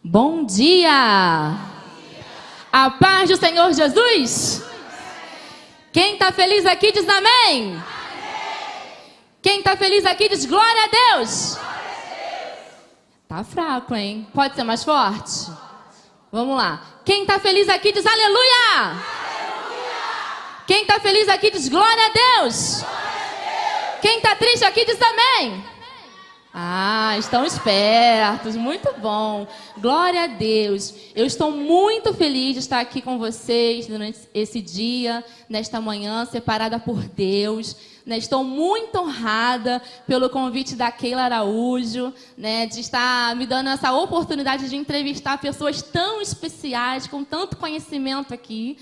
Bom dia! A paz do Senhor Jesus? Quem está feliz aqui diz amém. Quem está feliz aqui diz glória a Deus. Tá fraco, hein? Pode ser mais forte? Vamos lá. Quem está feliz aqui diz aleluia. Quem está feliz aqui diz glória a Deus. Quem está triste aqui diz amém. Ah, estão espertos, muito bom. Glória a Deus. Eu estou muito feliz de estar aqui com vocês durante esse dia, nesta manhã, separada por Deus. Estou muito honrada pelo convite da Keila Araújo, de estar me dando essa oportunidade de entrevistar pessoas tão especiais, com tanto conhecimento aqui,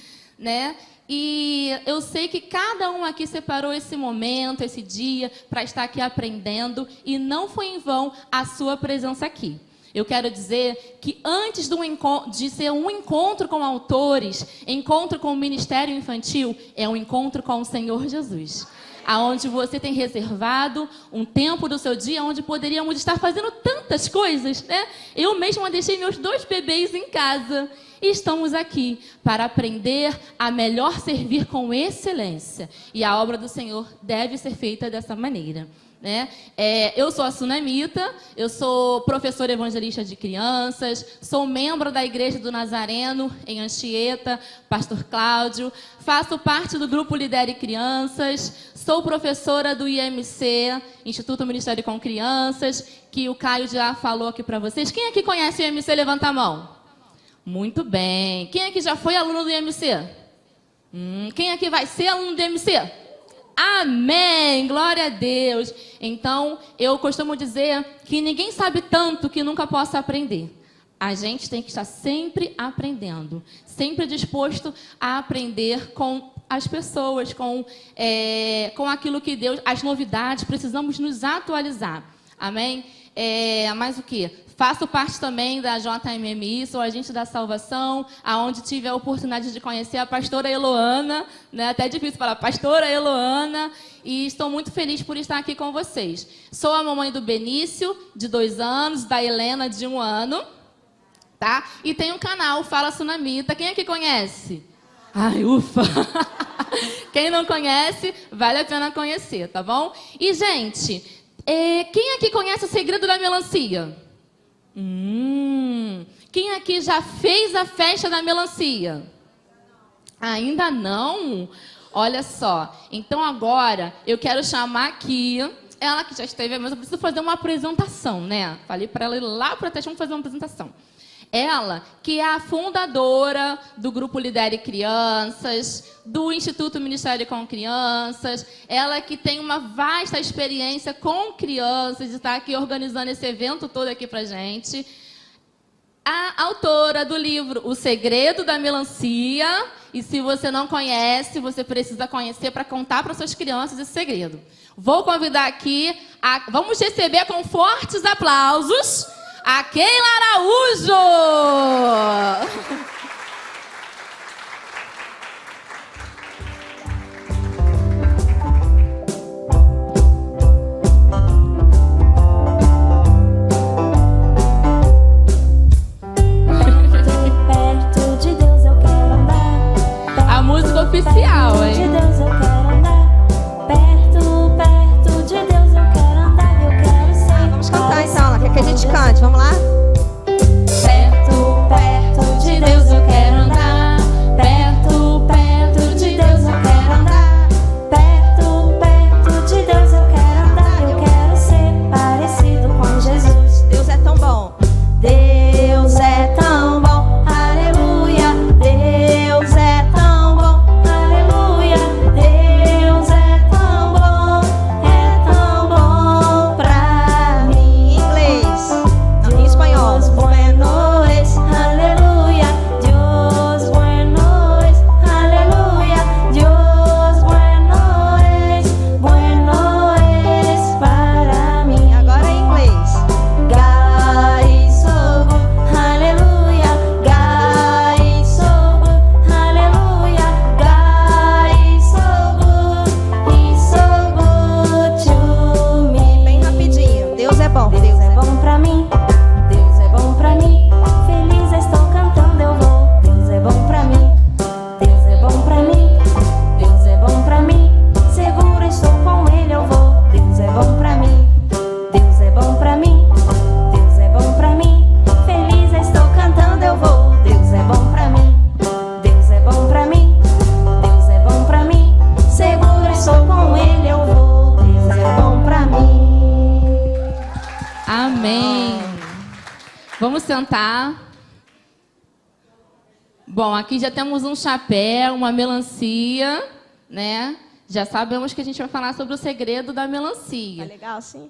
E eu sei que cada um aqui separou esse momento, esse dia, para estar aqui aprendendo, e não foi em vão a sua presença aqui. Eu quero dizer que antes de ser um encontro com autores, encontro com o Ministério Infantil, é um encontro com o Senhor Jesus. Aonde você tem reservado um tempo do seu dia onde poderíamos estar fazendo tantas coisas, Eu mesma deixei meus 2 bebês em casa. E estamos aqui para aprender a melhor servir com excelência. E a obra do Senhor deve ser feita dessa maneira. Eu sou a Sunamita, eu sou professora evangelista de crianças, sou membro da Igreja do Nazareno, em Anchieta, Pastor Cláudio, faço parte do grupo Lidere Crianças, sou professora do IMC, Instituto Ministério com Crianças, que o Caio já falou aqui para vocês. Quem aqui conhece o IMC? Levanta a mão. Muito bem. Quem aqui já foi aluno do IMC? Quem aqui vai ser aluno do IMC? Amém! Glória a Deus! Então, eu costumo dizer que ninguém sabe tanto que nunca possa aprender. A gente tem que estar sempre aprendendo, sempre disposto a aprender com as pessoas, com aquilo que Deus, as novidades, precisamos nos atualizar. Amém? Mais o quê? Faço parte também da JMMI, sou agente da salvação, aonde tive a oportunidade de conhecer a pastora Eloana, até difícil falar, pastora Eloana, e estou muito feliz por estar aqui com vocês. Sou a mamãe do Benício, de 2 anos, da Helena, de 1 ano, tá? E tem um canal, Fala Sunamita. Quem aqui conhece? Ai, ufa! Quem não conhece, vale a pena conhecer, tá bom? E, gente, quem aqui conhece o segredo da melancia? Quem aqui já fez a festa da melancia? Ainda não? Olha só. Então agora eu quero chamar aqui ela que já esteve, mas eu preciso fazer uma apresentação, Falei para ela ir lá para trás, vamos fazer uma apresentação. Ela, que é a fundadora do Grupo Lidere Crianças, do Instituto Ministério com Crianças, ela que tem uma vasta experiência com crianças e está aqui organizando esse evento todo aqui pra gente. A autora do livro O Segredo da Melancia, e se você não conhece, você precisa conhecer para contar para suas crianças esse segredo. Vou convidar aqui, vamos receber com fortes aplausos, a Keila Araújo! Perto de Deus eu quero andar. A música oficial, hein? De Deus eu quero andar. Perto de Deus eu quero andar. Eu quero ser. Vamos cantar então, ela quer que a gente cante, vamos lá? Perto de Deus eu Vamos sentar. Bom, aqui já temos um chapéu, uma melancia, né? Já sabemos que a gente vai falar sobre o segredo da melancia. Tá legal, sim?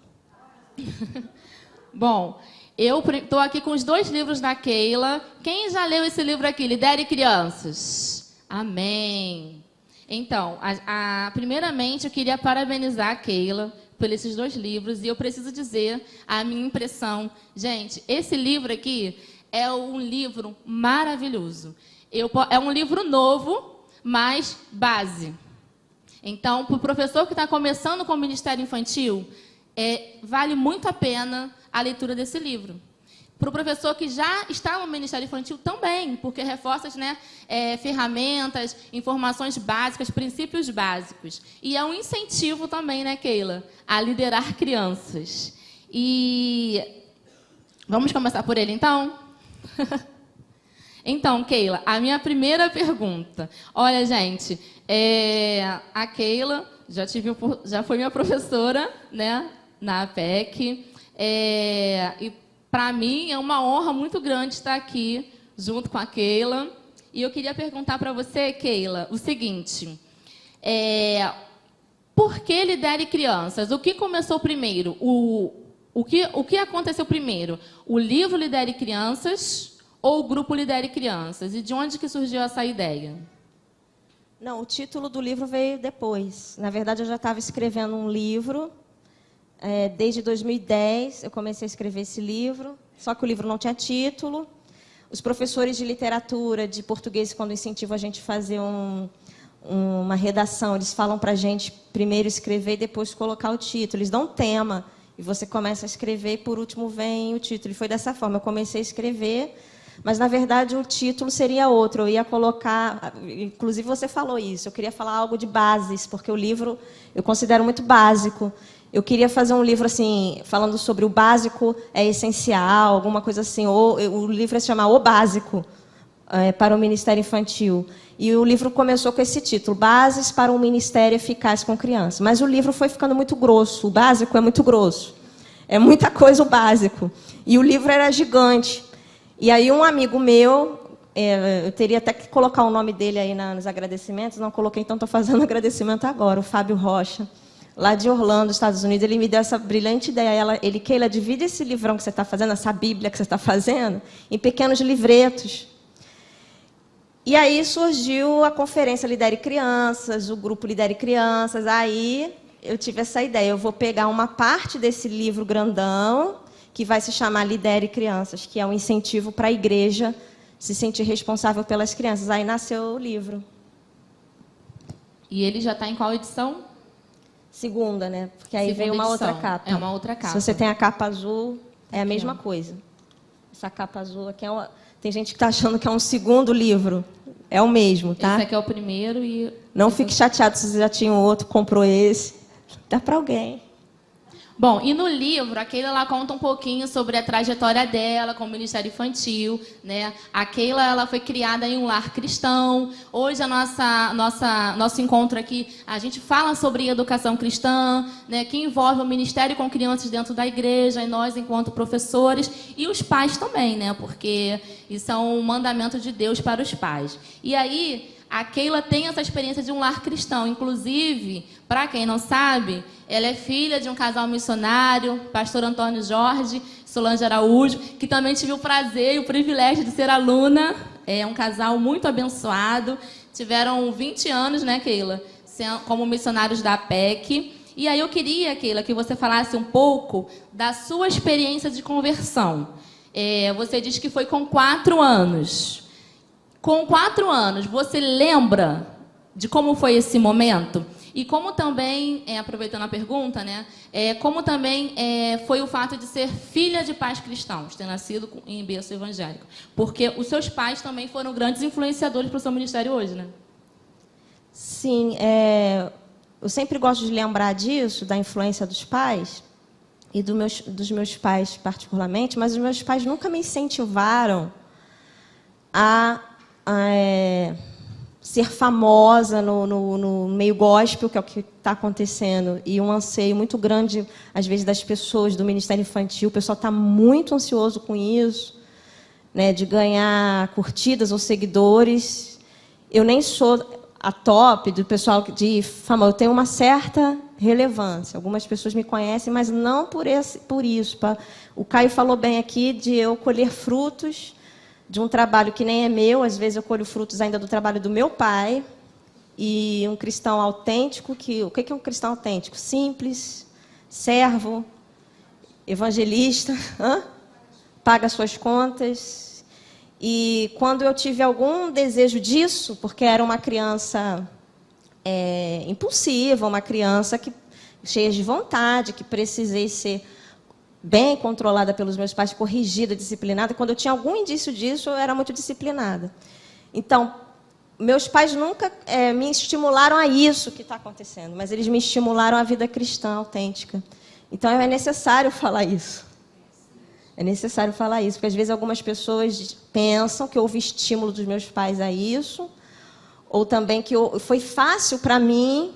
Bom, eu estou aqui com os 2 livros da Keila. Quem já leu esse livro aqui? Lidere Crianças. Amém. Então, primeiramente, eu queria parabenizar a Keila por esses 2 livros. E eu preciso dizer a minha impressão. Gente, esse livro aqui é um livro maravilhoso. É um livro novo, mas base. Então, para o professor que está começando com o Ministério Infantil, vale muito a pena a leitura desse livro. Para o professor que já está no Ministério Infantil também, porque reforça, né, ferramentas, informações básicas, princípios básicos. E é um incentivo também, né, Keila, a liderar crianças. E vamos começar por ele, então? Então, Keila, a minha primeira pergunta. Olha, gente, a Keila já foi minha professora, né, na APEC. E para mim é uma honra muito grande estar aqui junto com a Keila. E eu queria perguntar para você, Keila, o seguinte: por que Lidere Crianças? O que começou primeiro? O que aconteceu primeiro? O livro Lidere Crianças ou o grupo Lidere Crianças? E de onde que surgiu essa ideia? Não, o título do livro veio depois. Na verdade, eu já estava escrevendo um livro. Desde 2010, eu comecei a escrever esse livro, só que o livro não tinha título. Os professores de literatura, de português, quando incentivam a gente a fazer uma redação, eles falam para a gente primeiro escrever e depois colocar o título. Eles dão um tema e você começa a escrever e, por último, vem o título. E foi dessa forma. Eu comecei a escrever, mas, na verdade, o título seria outro. Eu ia colocar... Inclusive, você falou isso. Eu queria falar algo de bases, porque o livro eu considero muito básico. Eu queria fazer um livro assim, falando sobre o básico é essencial, alguma coisa assim. O livro se chama O Básico, para o Ministério Infantil. E o livro começou com esse título, Bases para um Ministério Eficaz com Crianças. Mas o livro foi ficando muito grosso. O básico é muito grosso. É muita coisa o básico. E o livro era gigante. E aí um amigo meu, eu teria até que colocar o nome dele aí nos agradecimentos, não coloquei, então estou fazendo agradecimento agora, o Fábio Rocha, lá de Orlando, Estados Unidos. Ele me deu essa brilhante ideia. Keila, divide esse livrão que você está fazendo, essa Bíblia que você está fazendo, em pequenos livretos. E aí surgiu a conferência Lidere Crianças, o grupo Lidere Crianças. Aí eu tive essa ideia. Eu vou pegar uma parte desse livro grandão, que vai se chamar Lidere Crianças, que é um incentivo para a igreja se sentir responsável pelas crianças. Aí nasceu o livro. E ele já está em qual edição? Segunda, né? Porque aí Segunda veio uma edição. outra capa. É uma outra capa. Se você tem a capa azul, é a mesma coisa. Essa capa azul aqui tem gente que está achando que é um segundo livro. É o mesmo, tá? Esse aqui é o primeiro e... Não fique chateado se você já tinha um outro, comprou esse. Dá para alguém. Bom, e no livro, a Keila ela conta um pouquinho sobre a trajetória dela com o Ministério Infantil, né? A Keila ela foi criada em um lar cristão. Hoje, nosso encontro aqui, a gente fala sobre educação cristã, né? Que envolve o ministério com crianças dentro da igreja, e nós, enquanto professores, e os pais também, né? Porque isso é um mandamento de Deus para os pais. E aí, a Keila tem essa experiência de um lar cristão. Inclusive, para quem não sabe, ela é filha de um casal missionário, pastor Antônio Jorge, Solange Araújo, que também tive o prazer e o privilégio de ser aluna. É um casal muito abençoado. Tiveram 20 anos, né, Keila, como missionários da APEC. E aí eu queria, Keila, que você falasse um pouco da sua experiência de conversão. Você disse que foi com 4 anos. Com 4 anos, você lembra de como foi esse momento? E como também, aproveitando a pergunta, né, como também foi o fato de ser filha de pais cristãos, ter nascido em berço evangélico? Porque os seus pais também foram grandes influenciadores para o seu ministério hoje, né? Sim, eu sempre gosto de lembrar disso, da influência dos pais, e dos meus pais particularmente, mas os meus pais nunca me incentivaram a ser famosa no meio gospel, que é o que está acontecendo, e um anseio muito grande, às vezes, das pessoas do Ministério Infantil. O pessoal está muito ansioso com isso. né, de ganhar curtidas ou seguidores. Eu nem sou a top do pessoal de fama. Eu tenho uma certa relevância. Algumas pessoas me conhecem, mas não por isso. O Caio falou bem aqui de eu colher frutos de um trabalho que nem é meu. Às vezes eu colho frutos ainda do trabalho do meu pai. E um cristão autêntico, o que é um cristão autêntico? Simples, servo, evangelista, paga suas contas. E quando eu tive algum desejo disso, porque era uma criança impulsiva, uma criança cheia de vontade, que precisei ser bem controlada pelos meus pais, corrigida, disciplinada. Quando eu tinha algum indício disso, eu era muito disciplinada. Então, meus pais nunca me estimularam a isso que está acontecendo, mas eles me estimularam à vida cristã autêntica. Então, é necessário falar isso. É necessário falar isso, porque às vezes algumas pessoas pensam que houve estímulo dos meus pais a isso, ou também que foi fácil para mim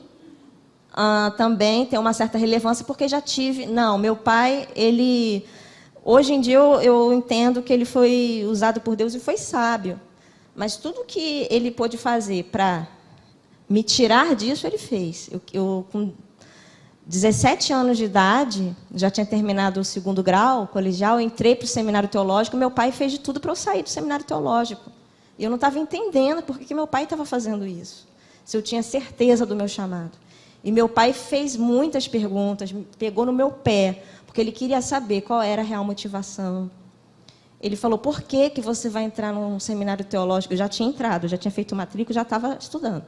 também ter uma certa relevância, porque já tive... Não, meu pai, ele... Hoje em dia eu entendo que ele foi usado por Deus e foi sábio. Mas tudo que ele pôde fazer para me tirar disso, ele fez. Eu, com 17 anos de idade, já tinha terminado o 2º grau colegial, eu entrei para o seminário teológico, meu pai fez de tudo para eu sair do seminário teológico. E eu não estava entendendo por que meu pai estava fazendo isso, se eu tinha certeza do meu chamado. E meu pai fez muitas perguntas, pegou no meu pé, porque ele queria saber qual era a real motivação. Ele falou, por que você vai entrar num seminário teológico? Eu já tinha entrado, já tinha feito matrícula, já estava estudando.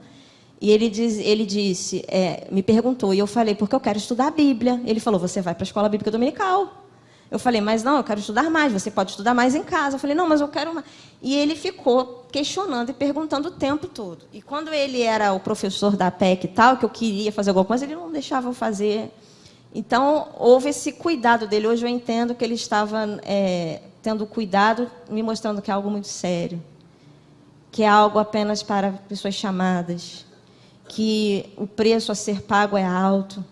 E ele disse, me perguntou, e eu falei, porque eu quero estudar a Bíblia. Ele falou, você vai para a escola bíblica dominical. Eu falei, mas não, eu quero estudar mais, você pode estudar mais em casa. Eu falei, não, mas eu quero mais. E ele ficou questionando e perguntando o tempo todo. E quando ele era o professor da PEC e tal, que eu queria fazer alguma coisa, ele não deixava eu fazer. Então, houve esse cuidado dele. Hoje eu entendo que ele estava tendo cuidado, me mostrando que é algo muito sério, que é algo apenas para pessoas chamadas, que o preço a ser pago é alto,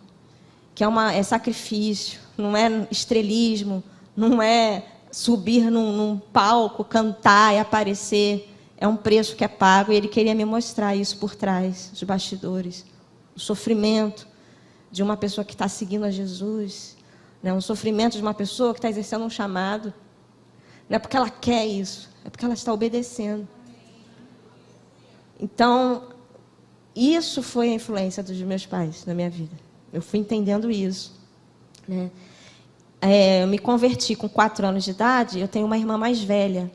que é sacrifício, não é estrelismo, não é subir num palco, cantar e aparecer. É um preço que é pago, e ele queria me mostrar isso por trás, os bastidores, o sofrimento de uma pessoa que está seguindo a Jesus, né? Um sofrimento de uma pessoa que está exercendo um chamado. Não é porque ela quer isso, é porque ela está obedecendo. Então, isso foi a influência dos meus pais na minha vida. Eu fui entendendo isso, né? Eu me converti com 4 anos de idade. Eu tenho uma irmã mais velha.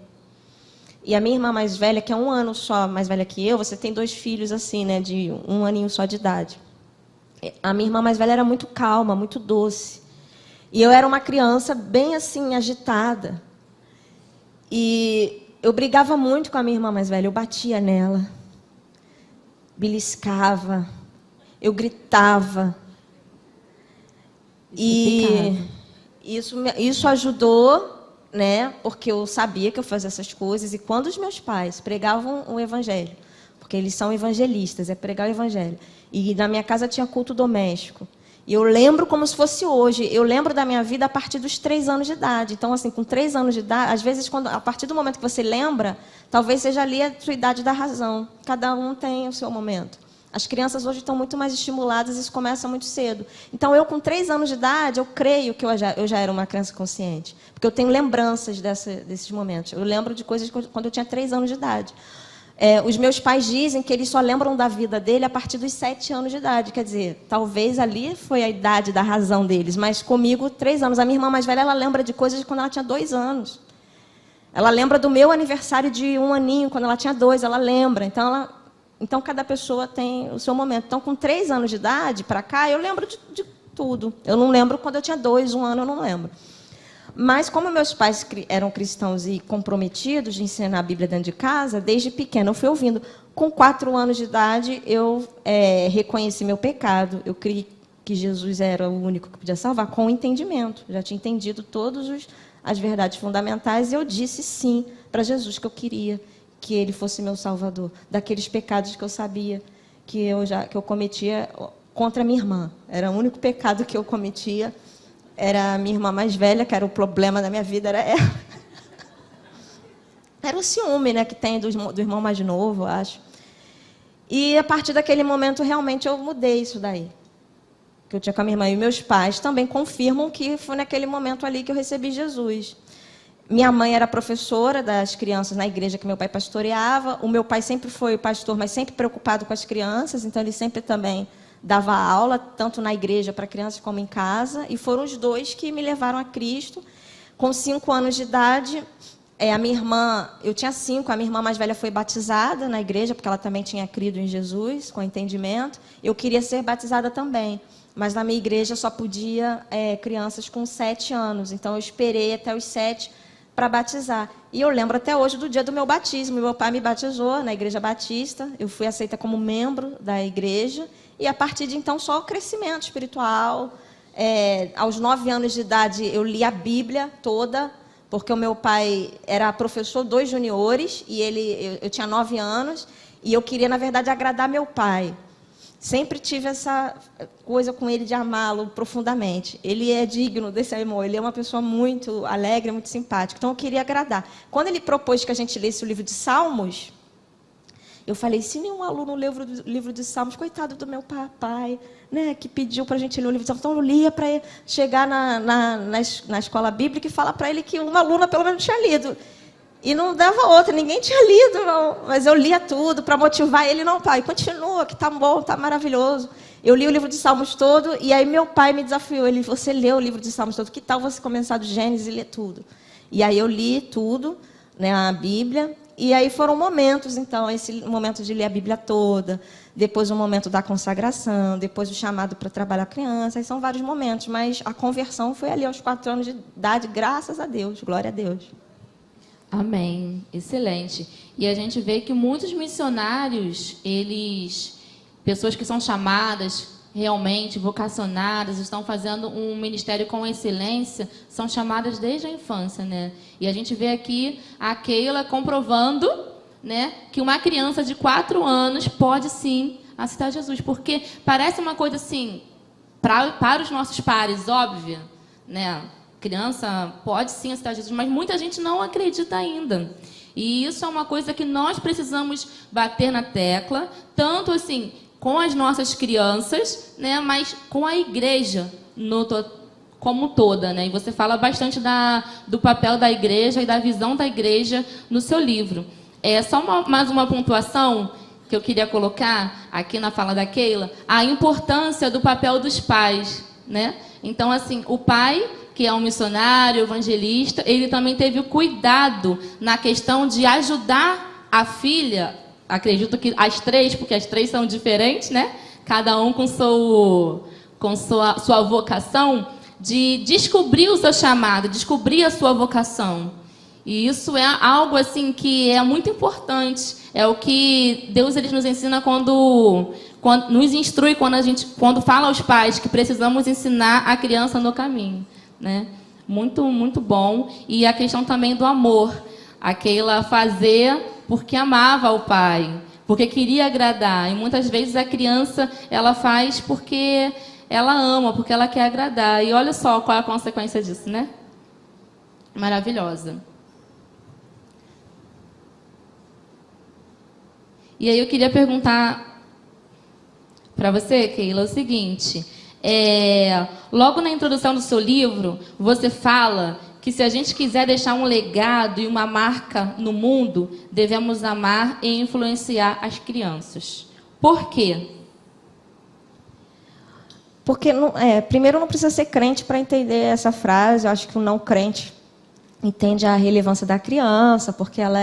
E a minha irmã mais velha, que é 1 ano só mais velha que eu, você tem 2 filhos assim, né, de 1 aninho só de idade. A minha irmã mais velha era muito calma, muito doce. E eu era uma criança bem assim, agitada. E eu brigava muito com a minha irmã mais velha. Eu batia nela, beliscava, eu gritava. E isso ajudou, né? Porque eu sabia que eu fazia essas coisas. E quando os meus pais pregavam o evangelho, porque eles são evangelistas, é pregar o evangelho. E na minha casa tinha culto doméstico. E eu lembro como se fosse hoje. Eu lembro da minha vida a partir dos 3 anos de idade. Então, assim, com 3 anos de idade, às vezes, a partir do momento que você lembra, talvez seja ali a sua idade da razão. Cada um tem o seu momento. As crianças hoje estão muito mais estimuladas, isso começa muito cedo. Então, eu com 3 anos de idade, eu creio que eu já era uma criança consciente. Porque eu tenho lembranças desses momentos. Eu lembro de coisas quando eu tinha 3 anos de idade. Os meus pais dizem que eles só lembram da vida dele a partir dos 7 anos de idade. Quer dizer, talvez ali foi a idade da razão deles, mas comigo, 3 anos. A minha irmã mais velha, ela lembra de coisas de quando ela tinha 2 anos. Ela lembra do meu aniversário de 1 aninho, quando ela tinha 2, ela lembra. Então, cada pessoa tem o seu momento. Então, com 3 anos de idade para cá, eu lembro de tudo. Eu não lembro quando eu tinha 2, 1 ano, eu não lembro. Mas, como meus pais eram cristãos e comprometidos de ensinar a Bíblia dentro de casa, desde pequena eu fui ouvindo. Com 4 anos de idade, eu reconheci meu pecado. Eu criei que Jesus era o único que podia salvar, com o entendimento. Já tinha entendido todas as verdades fundamentais, e eu disse sim para Jesus que eu queria que ele fosse meu salvador, daqueles pecados que eu sabia que eu cometia contra a minha irmã. Era o único pecado que eu cometia. Era a minha irmã mais velha, que era o problema da minha vida, era ela. Era o ciúme, né, que tem do irmão mais novo, eu acho. E a partir daquele momento, realmente, eu mudei isso daí. Que eu tinha com a minha irmã. E meus pais também confirmam que foi naquele momento ali que eu recebi Jesus. Minha mãe era professora das crianças na igreja que meu pai pastoreava. O meu pai sempre foi pastor, mas sempre preocupado com as crianças. Então, ele sempre também dava aula, tanto na igreja para crianças como em casa. E foram os dois que me levaram a Cristo. Com 5 anos de idade, a minha irmã, eu tinha 5, a minha irmã mais velha foi batizada na igreja, porque ela também tinha crido em Jesus, com entendimento. Eu queria ser batizada também, mas na minha igreja só podia crianças com 7 anos. Então, eu esperei até os 7 para batizar. E eu lembro até hoje do dia do meu batismo. Meu pai me batizou na Igreja Batista. Eu fui aceita como membro da igreja. E, a partir de então, só o crescimento espiritual. Aos 9 anos de idade, eu li a Bíblia toda, porque o meu pai era professor dos juniores, e eu tinha 9 anos, e eu queria, na verdade, agradar meu pai. Sempre tive essa coisa com ele de amá-lo profundamente. Ele é digno desse amor, ele é uma pessoa muito alegre, muito simpática. Então, eu queria agradar. Quando ele propôs que a gente lesse o livro de Salmos, eu falei, se nenhum aluno lê o livro de Salmos, coitado do meu papai, né, que pediu para a gente ler o livro de Salmos. Então, eu lia para chegar na escola bíblica e falar para ele que uma aluna, pelo menos, tinha lido. E não dava outra, ninguém tinha lido, não. Mas eu lia tudo para motivar ele. Não, pai, continua, que tá bom, tá maravilhoso. Eu li o livro de Salmos todo, e aí meu pai me desafiou. Ele, você leu o livro de Salmos todo, que tal você começar do Gênesis e ler tudo? E aí eu li tudo, né, a Bíblia, e aí foram momentos, então, esse momento de ler a Bíblia toda, depois o momento da consagração, depois o chamado para trabalhar criança, aí são vários momentos, mas a conversão foi ali aos 4 anos de idade, graças a Deus, glória a Deus. Amém. Excelente. E a gente vê que muitos missionários, pessoas que são chamadas, realmente vocacionadas, estão fazendo um ministério com excelência, são chamadas desde a infância, né? E a gente vê aqui a Keila comprovando, né, que uma criança de 4 anos pode sim aceitar Jesus, porque parece uma coisa assim, para os nossos pares, óbvia, né? Criança pode sim aceitar Jesus, mas muita gente não acredita ainda. E isso é uma coisa que nós precisamos bater na tecla, tanto assim com as nossas crianças, né, mas com a igreja como toda, né? E você fala bastante do papel da igreja e da visão da igreja no seu livro. Só mais uma pontuação que eu queria colocar aqui na fala da Keila, a importância do papel dos pais, né? Então, assim, o pai, que é um missionário, evangelista, ele também teve o cuidado na questão de ajudar a filha, acredito que as 3, porque as 3 são diferentes, né? Cada um com sua vocação, de descobrir o seu chamado, descobrir a sua vocação. E isso é algo assim que é muito importante. É o que Deus ele nos ensina quando nos instrui, quando fala aos pais que precisamos ensinar a criança no caminho, né? Muito, muito bom. E a questão também do amor. Aquela fazer porque amava o pai, porque queria agradar. E muitas vezes a criança ela faz porque ela ama, porque ela quer agradar. E olha só qual é a consequência disso, né? Maravilhosa. E aí eu queria perguntar para você, Keila, o seguinte. Logo na introdução do seu livro, você fala que se a gente quiser deixar um legado e uma marca no mundo, devemos amar e influenciar as crianças. Por quê? Porque, primeiro, não precisa ser crente para entender essa frase. Eu acho que o não crente entende a relevância da criança, porque ela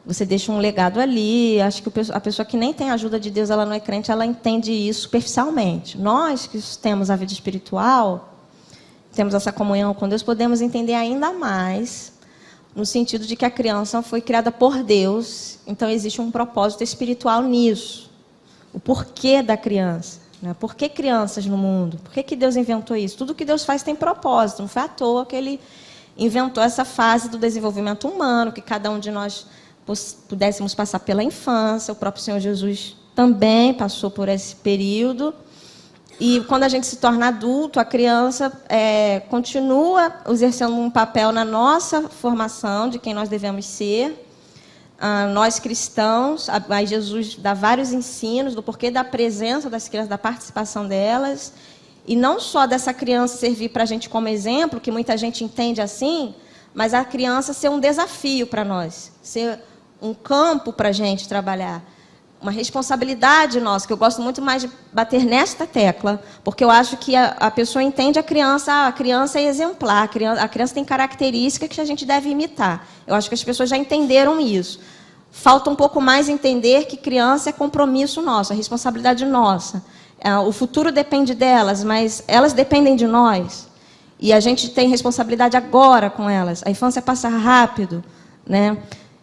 você deixa um legado ali. Acho que a pessoa que nem tem a ajuda de Deus, ela não é crente, ela entende isso superficialmente. Nós que temos a vida espiritual, temos essa comunhão com Deus, podemos entender ainda mais, no sentido de que a criança foi criada por Deus, então existe um propósito espiritual nisso. O porquê da criança, né? Por que crianças no mundo? Por que Deus inventou isso? Tudo que Deus faz tem propósito, não foi à toa que Ele inventou essa fase do desenvolvimento humano, que cada um de nós pudéssemos passar pela infância. O próprio Senhor Jesus também passou por esse período. E quando a gente se torna adulto, a criança continua exercendo um papel na nossa formação de quem nós devemos ser. nós cristãos, aí Jesus dá vários ensinos do porquê da presença das crianças, da participação delas, e não só dessa criança servir para a gente como exemplo, que muita gente entende assim, mas a criança ser um desafio para nós, ser um campo para a gente trabalhar, uma responsabilidade nossa, que eu gosto muito mais de bater nesta tecla, porque eu acho que a pessoa entende a criança é exemplar, a criança tem características que a gente deve imitar. Eu acho que as pessoas já entenderam isso. Falta um pouco mais entender que criança é compromisso nosso, é responsabilidade nossa. O futuro depende delas, mas elas dependem de nós. E a gente tem responsabilidade agora com elas. A infância passa rápido, né?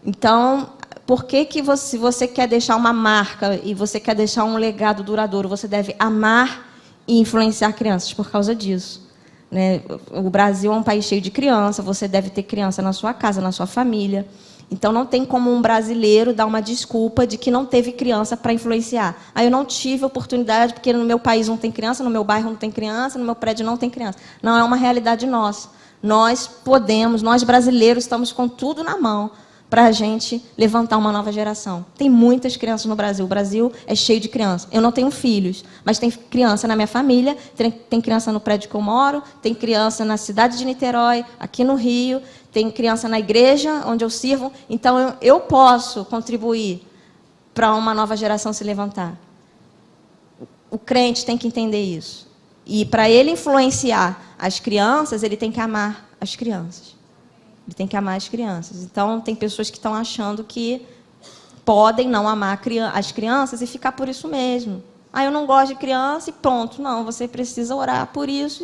Então, por que se você quer deixar uma marca e você quer deixar um legado duradouro, você deve amar e influenciar crianças por causa disso, né? O Brasil é um país cheio de criança, você deve ter criança na sua casa, na sua família. Então, não tem como um brasileiro dar uma desculpa de que não teve criança para influenciar. Eu não tive oportunidade porque no meu país não tem criança, no meu bairro não tem criança, no meu prédio não tem criança. Não, é uma realidade nossa. Nós podemos, nós brasileiros estamos com tudo na mão para a gente levantar uma nova geração. Tem muitas crianças no Brasil. O Brasil é cheio de crianças. Eu não tenho filhos, mas tem criança na minha família, tem criança no prédio que eu moro, tem criança na cidade de Niterói, aqui no Rio, tem criança na igreja onde eu sirvo. Então, eu posso contribuir para uma nova geração se levantar. O crente tem que entender isso. E para ele influenciar as crianças, ele tem que amar as crianças. Ele tem que amar as crianças. Então, tem pessoas que estão achando que podem não amar as crianças e ficar por isso mesmo. Eu não gosto de criança e pronto. Não, você precisa orar por isso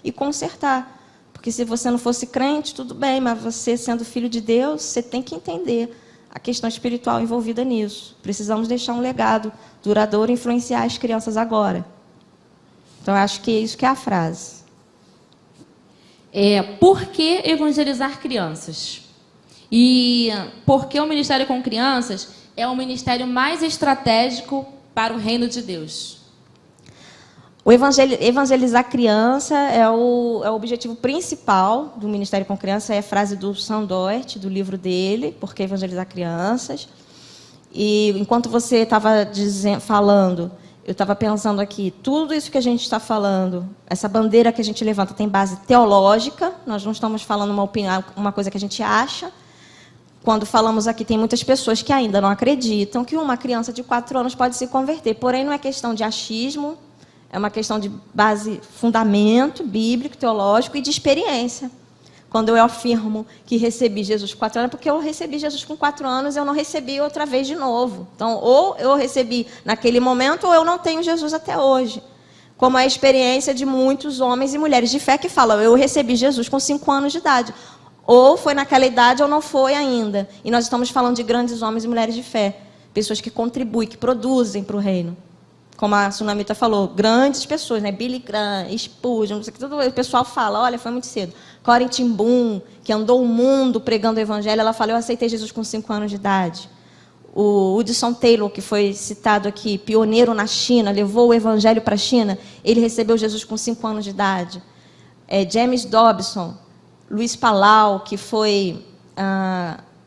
e consertar. Porque se você não fosse crente, tudo bem, mas você, sendo filho de Deus, você tem que entender a questão espiritual envolvida nisso. Precisamos deixar um legado duradouro e influenciar as crianças agora. Então, eu acho que é isso que é a frase. Por que evangelizar crianças? E por que o ministério com crianças é o ministério mais estratégico para o reino de Deus? Evangelizar criança é o objetivo principal do Ministério com Criança. É a frase do Sam Doert, do livro dele, Por que evangelizar crianças. E enquanto você estava falando, eu estava pensando aqui, tudo isso que a gente está falando, essa bandeira que a gente levanta tem base teológica, nós não estamos falando uma opinião, uma coisa que a gente acha. Quando falamos aqui, tem muitas pessoas que ainda não acreditam que uma criança de 4 anos pode se converter. Porém, não é questão de achismo, é uma questão de base, fundamento bíblico, teológico e de experiência. Quando eu afirmo que recebi Jesus com 4 anos, porque eu recebi Jesus com 4 anos, eu não recebi outra vez de novo. Então, ou eu recebi naquele momento, ou eu não tenho Jesus até hoje. Como é a experiência de muitos homens e mulheres de fé que falam, eu recebi Jesus com 5 anos de idade. Ou foi naquela idade ou não foi ainda. E nós estamos falando de grandes homens e mulheres de fé. Pessoas que contribuem, que produzem para o reino. Como a Sunamita falou, grandes pessoas, né? Billy Graham, Spurgeon, não sei o que, tudo, o pessoal fala, olha, foi muito cedo. Corrie ten Boom, que andou o mundo pregando o evangelho, ela falou, eu aceitei Jesus com 5 anos de idade. O Hudson Taylor, que foi citado aqui, pioneiro na China, levou o evangelho para a China, ele recebeu Jesus com 5 anos de idade. James Dobson, Luiz Palau, que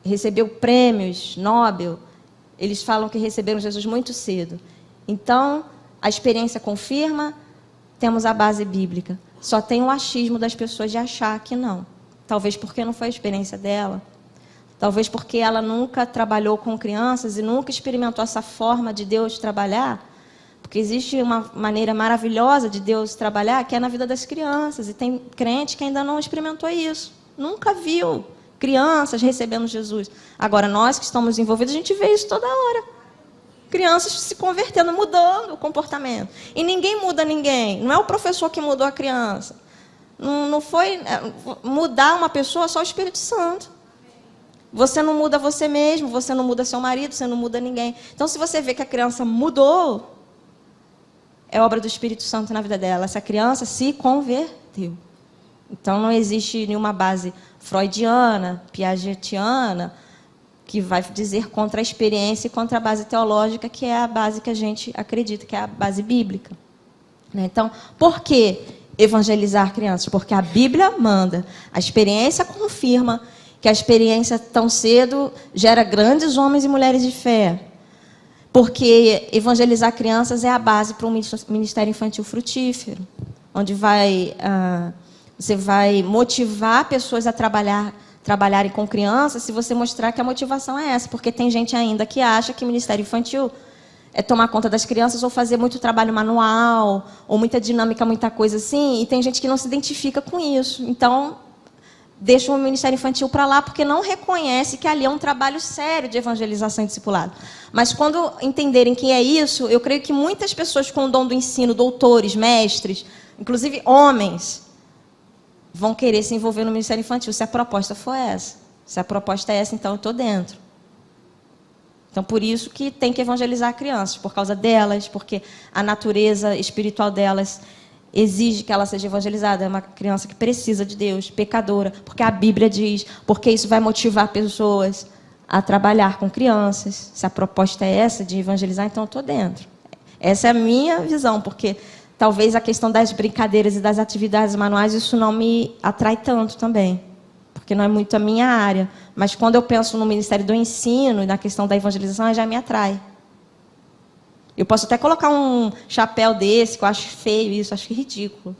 recebeu prêmios Nobel, eles falam que receberam Jesus muito cedo. Então, a experiência confirma, temos a base bíblica. Só tem o achismo das pessoas de achar que não. Talvez porque não foi a experiência dela. Talvez porque ela nunca trabalhou com crianças e nunca experimentou essa forma de Deus trabalhar. Porque existe uma maneira maravilhosa de Deus trabalhar, que é na vida das crianças. E tem crente que ainda não experimentou isso. Nunca viu crianças recebendo Jesus. Agora, nós que estamos envolvidos, a gente vê isso toda hora. Crianças se convertendo, mudando o comportamento. E ninguém muda ninguém. Não é o professor que mudou a criança. Não foi mudar uma pessoa, só o Espírito Santo. Você não muda você mesmo, você não muda seu marido, você não muda ninguém. Então, se você vê que a criança mudou, é obra do Espírito Santo na vida dela. Essa criança se converteu. Então, não existe nenhuma base freudiana, piagetiana, que vai dizer contra a experiência e contra a base teológica, que é a base que a gente acredita, que é a base bíblica. Então, por que evangelizar crianças? Porque a Bíblia manda, a experiência confirma que a experiência tão cedo gera grandes homens e mulheres de fé. Porque evangelizar crianças é a base para um ministério infantil frutífero, onde você vai motivar pessoas a trabalharem com crianças, se você mostrar que a motivação é essa. Porque tem gente ainda que acha que ministério infantil é tomar conta das crianças ou fazer muito trabalho manual, ou muita dinâmica, muita coisa assim, e tem gente que não se identifica com isso. Então, deixa o ministério infantil para lá, porque não reconhece que ali é um trabalho sério de evangelização e discipulado. Mas quando entenderem que é isso, eu creio que muitas pessoas com o dom do ensino, doutores, mestres, inclusive homens, vão querer se envolver no ministério infantil, se a proposta for essa. Se a proposta é essa, então eu estou dentro. Então, por isso que tem que evangelizar crianças, por causa delas, porque a natureza espiritual delas exige que ela seja evangelizada. É uma criança que precisa de Deus, pecadora, porque a Bíblia diz, porque isso vai motivar pessoas a trabalhar com crianças. Se a proposta é essa, de evangelizar, então eu estou dentro. Essa é a minha visão, porque talvez a questão das brincadeiras e das atividades manuais, isso não me atrai tanto também, porque não é muito a minha área. Mas quando eu penso no Ministério do Ensino e na questão da evangelização, já me atrai. Eu posso até colocar um chapéu desse, que eu acho feio isso, acho ridículo.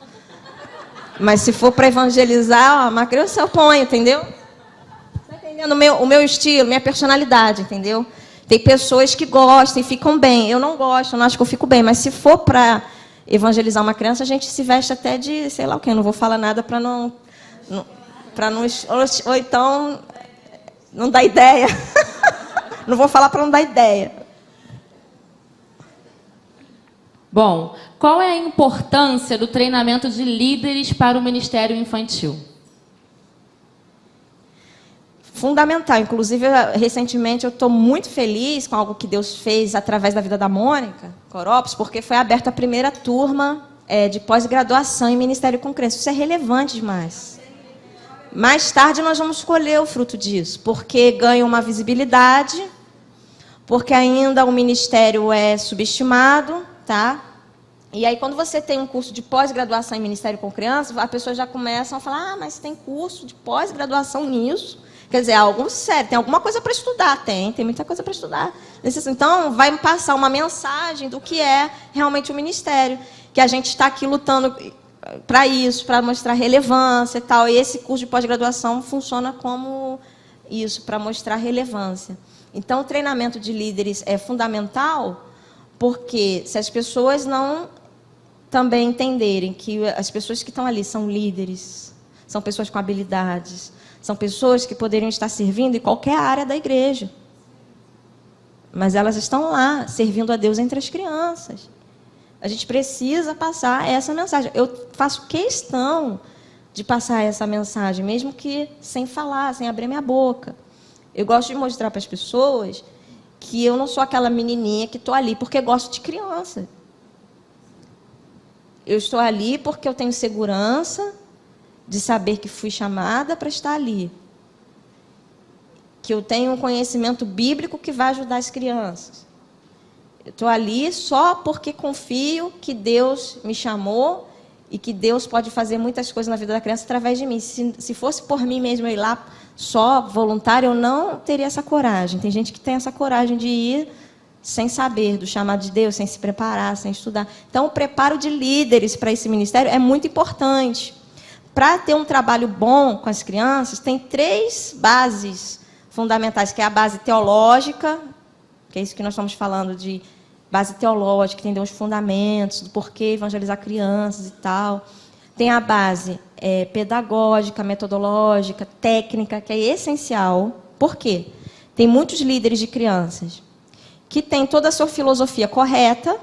Mas se for para evangelizar, uma criança eu ponho, entendeu? Está entendendo o meu estilo, minha personalidade, entendeu? Tem pessoas que gostam e ficam bem. Eu não gosto, eu não acho que eu fico bem. Mas se for para evangelizar uma criança, a gente se veste até de, sei lá o quê, não vou falar nada para não ou então não dá ideia. Não vou falar para não dar ideia. Bom, qual é a importância do treinamento de líderes para o ministério infantil? Fundamental. Inclusive, recentemente, eu estou muito feliz com algo que Deus fez através da vida da Mônica Coropes, porque foi aberta a primeira turma de pós-graduação em Ministério com Criança. Isso é relevante demais. Mais tarde, nós vamos colher o fruto disso, porque ganha uma visibilidade, porque ainda o ministério é subestimado, tá? E aí, quando você tem um curso de pós-graduação em Ministério com Criança, as pessoas já começam a falar, mas tem curso de pós-graduação nisso? Quer dizer, algo sério, tem alguma coisa para estudar, tem muita coisa para estudar. Então, vai passar uma mensagem do que é realmente o ministério, que a gente está aqui lutando para isso, para mostrar relevância e tal. E esse curso de pós-graduação funciona como isso, para mostrar relevância. Então, o treinamento de líderes é fundamental, porque se as pessoas não também entenderem que as pessoas que estão ali são líderes, são pessoas com habilidades, são pessoas que poderiam estar servindo em qualquer área da igreja. Mas elas estão lá, servindo a Deus entre as crianças. A gente precisa passar essa mensagem. Eu faço questão de passar essa mensagem, mesmo que sem falar, sem abrir minha boca. Eu gosto de mostrar para as pessoas que eu não sou aquela menininha que estou ali porque gosto de criança. Eu estou ali porque eu tenho segurança de saber que fui chamada para estar ali. Que eu tenho um conhecimento bíblico que vai ajudar as crianças. Eu estou ali só porque confio que Deus me chamou e que Deus pode fazer muitas coisas na vida da criança através de mim. Se fosse por mim mesmo eu ir lá só voluntário, eu não teria essa coragem. Tem gente que tem essa coragem de ir sem saber do chamado de Deus, sem se preparar, sem estudar. Então, o preparo de líderes para esse ministério é muito importante. Para ter um trabalho bom com as crianças, tem 3 bases fundamentais, que é a base teológica, que é isso que nós estamos falando de base teológica, entender os fundamentos, do porquê evangelizar crianças e tal. Tem a base pedagógica, metodológica, técnica, que é essencial. Por quê? Tem muitos líderes de crianças que têm toda a sua filosofia correta,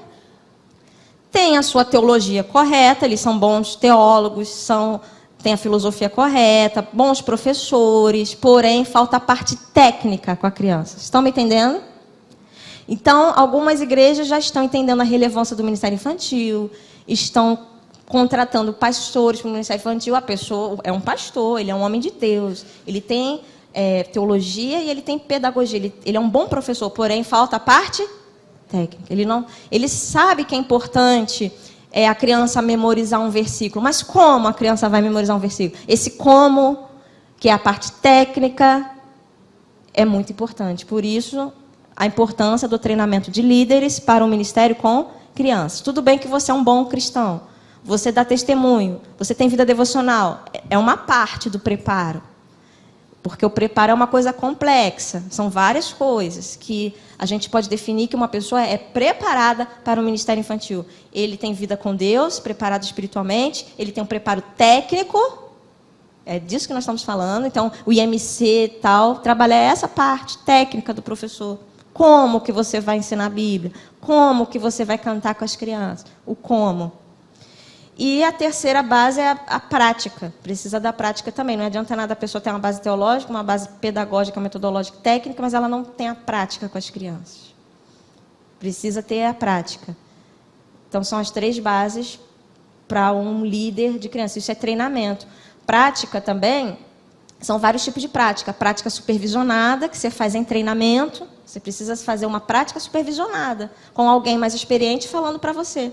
têm a sua teologia correta, eles são bons teólogos, têm a filosofia correta, bons professores, porém falta a parte técnica com a criança. Estão me entendendo? Então, algumas igrejas já estão entendendo a relevância do ministério infantil, estão contratando pastores para o ministério infantil. A pessoa é um pastor, ele é um homem de Deus, ele tem teologia e ele tem pedagogia, ele é um bom professor, porém falta a parte técnica. Ele sabe que é importante a criança memorizar um versículo, mas como a criança vai memorizar um versículo? Esse como que é a parte técnica, é muito importante. Por isso, a importância do treinamento de líderes para um ministério com crianças. Tudo bem que você é um bom cristão, você dá testemunho, você tem vida devocional. É uma parte do preparo. Porque o preparo é uma coisa complexa. São várias coisas que a gente pode definir que uma pessoa é preparada para o ministério infantil. Ele tem vida com Deus, preparado espiritualmente, ele tem um preparo técnico, é disso que nós estamos falando. Então, o IMC e tal, trabalha essa parte técnica do professor. Como que você vai ensinar a Bíblia? Como que você vai cantar com as crianças? O como. E a terceira base é a prática. Precisa da prática também. Não adianta nada a pessoa ter uma base teológica, uma base pedagógica, metodológica, técnica, mas ela não tem a prática com as crianças. Precisa ter a prática. Então, são as 3 bases para um líder de criança. Isso é treinamento. Prática também, são vários tipos de prática. Prática supervisionada, que você faz em treinamento. Você precisa fazer uma prática supervisionada, com alguém mais experiente falando para você,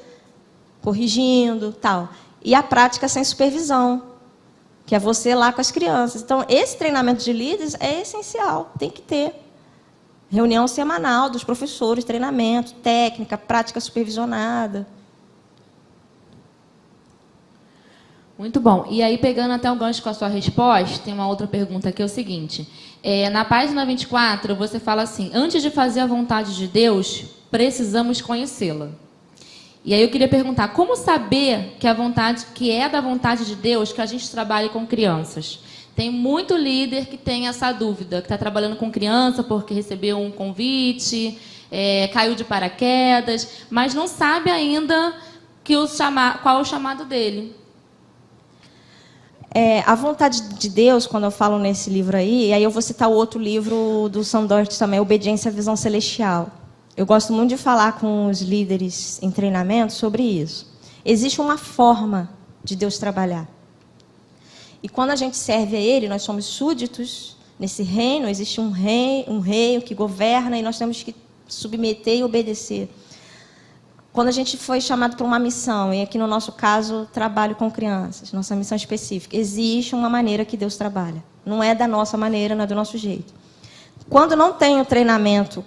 corrigindo, tal. E a prática sem supervisão, que é você lá com as crianças. Então, esse treinamento de líderes é essencial, tem que ter. Reunião semanal dos professores, treinamento, técnica, prática supervisionada. Muito bom. E aí, pegando até o gancho com a sua resposta, tem uma outra pergunta que é o seguinte. Na página 24, você fala assim: antes de fazer a vontade de Deus, precisamos conhecê-la. E aí eu queria perguntar, como saber que é da vontade de Deus que a gente trabalhe com crianças? Tem muito líder que tem essa dúvida, que está trabalhando com criança porque recebeu um convite, caiu de paraquedas, mas não sabe ainda qual é o chamado dele. A vontade de Deus, quando eu falo nesse livro aí eu vou citar o outro livro do Sandort também, Obediência à Visão Celestial. Eu gosto muito de falar com os líderes em treinamento sobre isso. Existe uma forma de Deus trabalhar. E quando a gente serve a Ele, nós somos súditos nesse reino, existe um rei que governa e nós temos que submeter e obedecer. Quando a gente foi chamado para uma missão, e aqui no nosso caso, trabalho com crianças, nossa missão específica, existe uma maneira que Deus trabalha. Não é da nossa maneira, não é do nosso jeito. Quando não tem o treinamento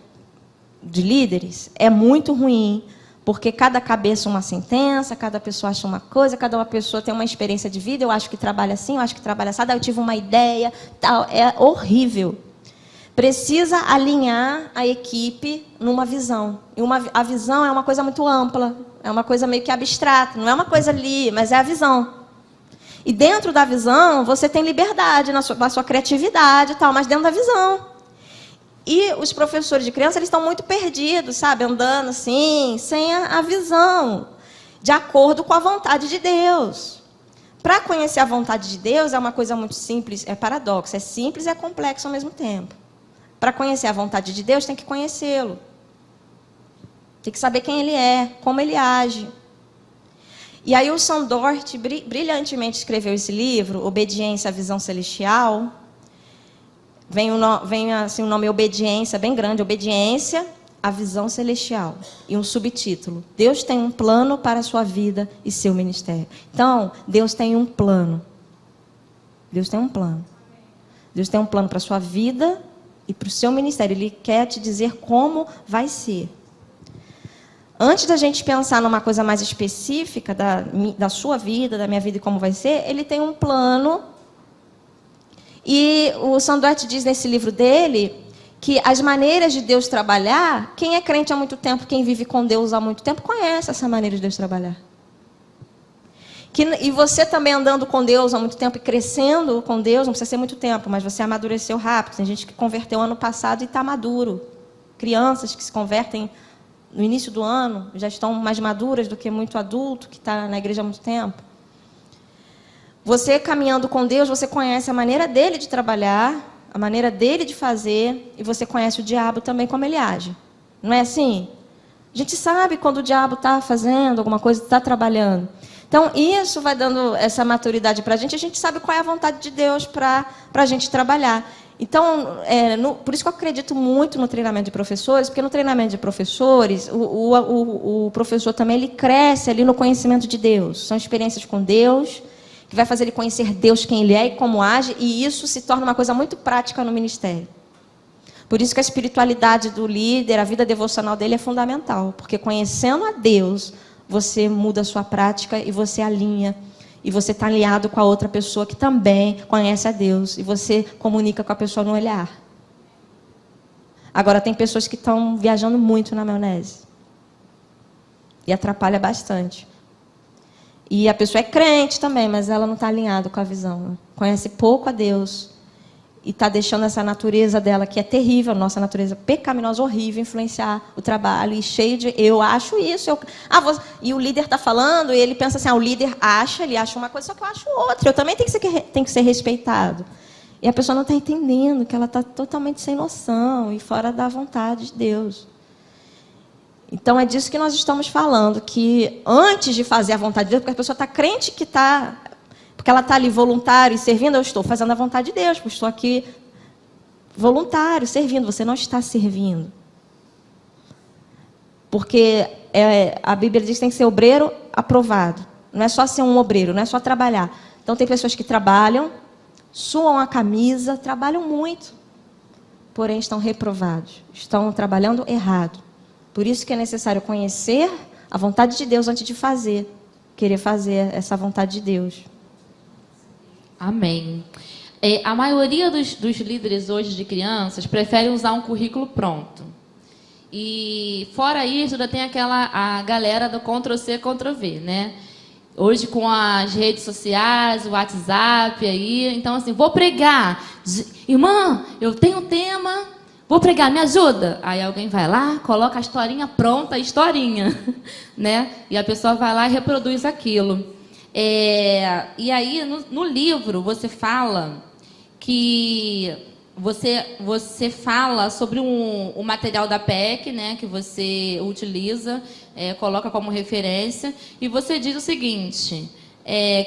de líderes, é muito ruim, porque cada cabeça uma sentença, cada pessoa acha uma coisa, cada uma pessoa tem uma experiência de vida, eu acho que trabalha assim, eu acho que trabalha assim, eu tive uma ideia, tal, é horrível. Precisa alinhar a equipe numa visão. E a visão é uma coisa muito ampla, é uma coisa meio que abstrata, não é uma coisa ali, mas é a visão. E dentro da visão, você tem liberdade na sua criatividade e tal, mas dentro da visão. E os professores de criança, eles estão muito perdidos, sabe? Andando assim, sem a visão, de acordo com a vontade de Deus. Para conhecer a vontade de Deus é uma coisa muito simples, é paradoxo, é simples e é complexo ao mesmo tempo. Para conhecer a vontade de Deus, tem que conhecê-lo. Tem que saber quem ele é, como ele age. E aí o Sandort brilhantemente escreveu esse livro, Obediência à Visão Celestial. Vem assim, o nome Obediência, bem grande, Obediência à Visão Celestial. E um subtítulo, Deus tem um plano para a sua vida e seu ministério. Então, Deus tem um plano. Deus tem um plano. Deus tem um plano para a sua vida e para o seu ministério. Ele quer te dizer como vai ser. Antes da gente pensar numa coisa mais específica da sua vida, da minha vida e como vai ser, ele tem um plano. E o Sandort diz nesse livro dele que as maneiras de Deus trabalhar, quem é crente há muito tempo, quem vive com Deus há muito tempo, conhece essa maneira de Deus trabalhar. E você também andando com Deus há muito tempo e crescendo com Deus, não precisa ser muito tempo, mas você amadureceu rápido. Tem gente que converteu ano passado e está maduro. Crianças que se convertem no início do ano, já estão mais maduras do que muito adulto que está na igreja há muito tempo. Você caminhando com Deus, você conhece a maneira dele de trabalhar, a maneira dele de fazer, e você conhece o diabo também, como ele age. Não é assim? A gente sabe quando o diabo está fazendo alguma coisa, está trabalhando. Então, isso vai dando essa maturidade para a gente sabe qual é a vontade de Deus para a gente trabalhar. Então, por isso que eu acredito muito no treinamento de professores, porque no treinamento de professores, o professor também ele cresce ali no conhecimento de Deus. São experiências com Deus que vai fazer ele conhecer Deus, quem Ele é e como age, e isso se torna uma coisa muito prática no ministério. Por isso que a espiritualidade do líder, a vida devocional dele é fundamental, porque conhecendo a Deus, você muda a sua prática e você alinha, e você está alinhado com a outra pessoa que também conhece a Deus, e você comunica com a pessoa no olhar. Agora, tem pessoas que estão viajando muito na maionese, e atrapalha bastante. E a pessoa é crente também, mas ela não está alinhada com a visão. Conhece pouco a Deus. E está deixando essa natureza dela, que é terrível, nossa natureza pecaminosa, horrível, influenciar o trabalho. E cheio de, eu acho isso. E o líder está falando, e ele pensa assim, o líder acha, ele acha uma coisa, só que eu acho outra. Eu também tenho que ser respeitado. E a pessoa não está entendendo que ela está totalmente sem noção e fora da vontade de Deus. Então, é disso que nós estamos falando, que antes de fazer a vontade de Deus, porque a pessoa está crente que está... Porque ela está ali voluntária e servindo, eu estou fazendo a vontade de Deus, porque estou aqui voluntário, servindo. Você não está servindo. Porque a Bíblia diz que tem que ser obreiro aprovado. Não é só ser um obreiro, não é só trabalhar. Então, tem pessoas que trabalham, suam a camisa, trabalham muito, porém estão reprovados, estão trabalhando errado. Por isso que é necessário conhecer a vontade de Deus antes de querer fazer essa vontade de Deus. Amém. A maioria dos líderes hoje de crianças preferem usar um currículo pronto. E fora isso, ainda tem a galera do Ctrl-C, Ctrl-V, né? Hoje com as redes sociais, o WhatsApp aí, então assim, vou pregar. Irmã, eu tenho um tema, vou pregar, me ajuda. Aí alguém vai lá, coloca a historinha pronta, né? E a pessoa vai lá e reproduz aquilo. E aí, no livro, você fala que você fala sobre o material da PEC, né, que você utiliza, coloca como referência, e você diz o seguinte,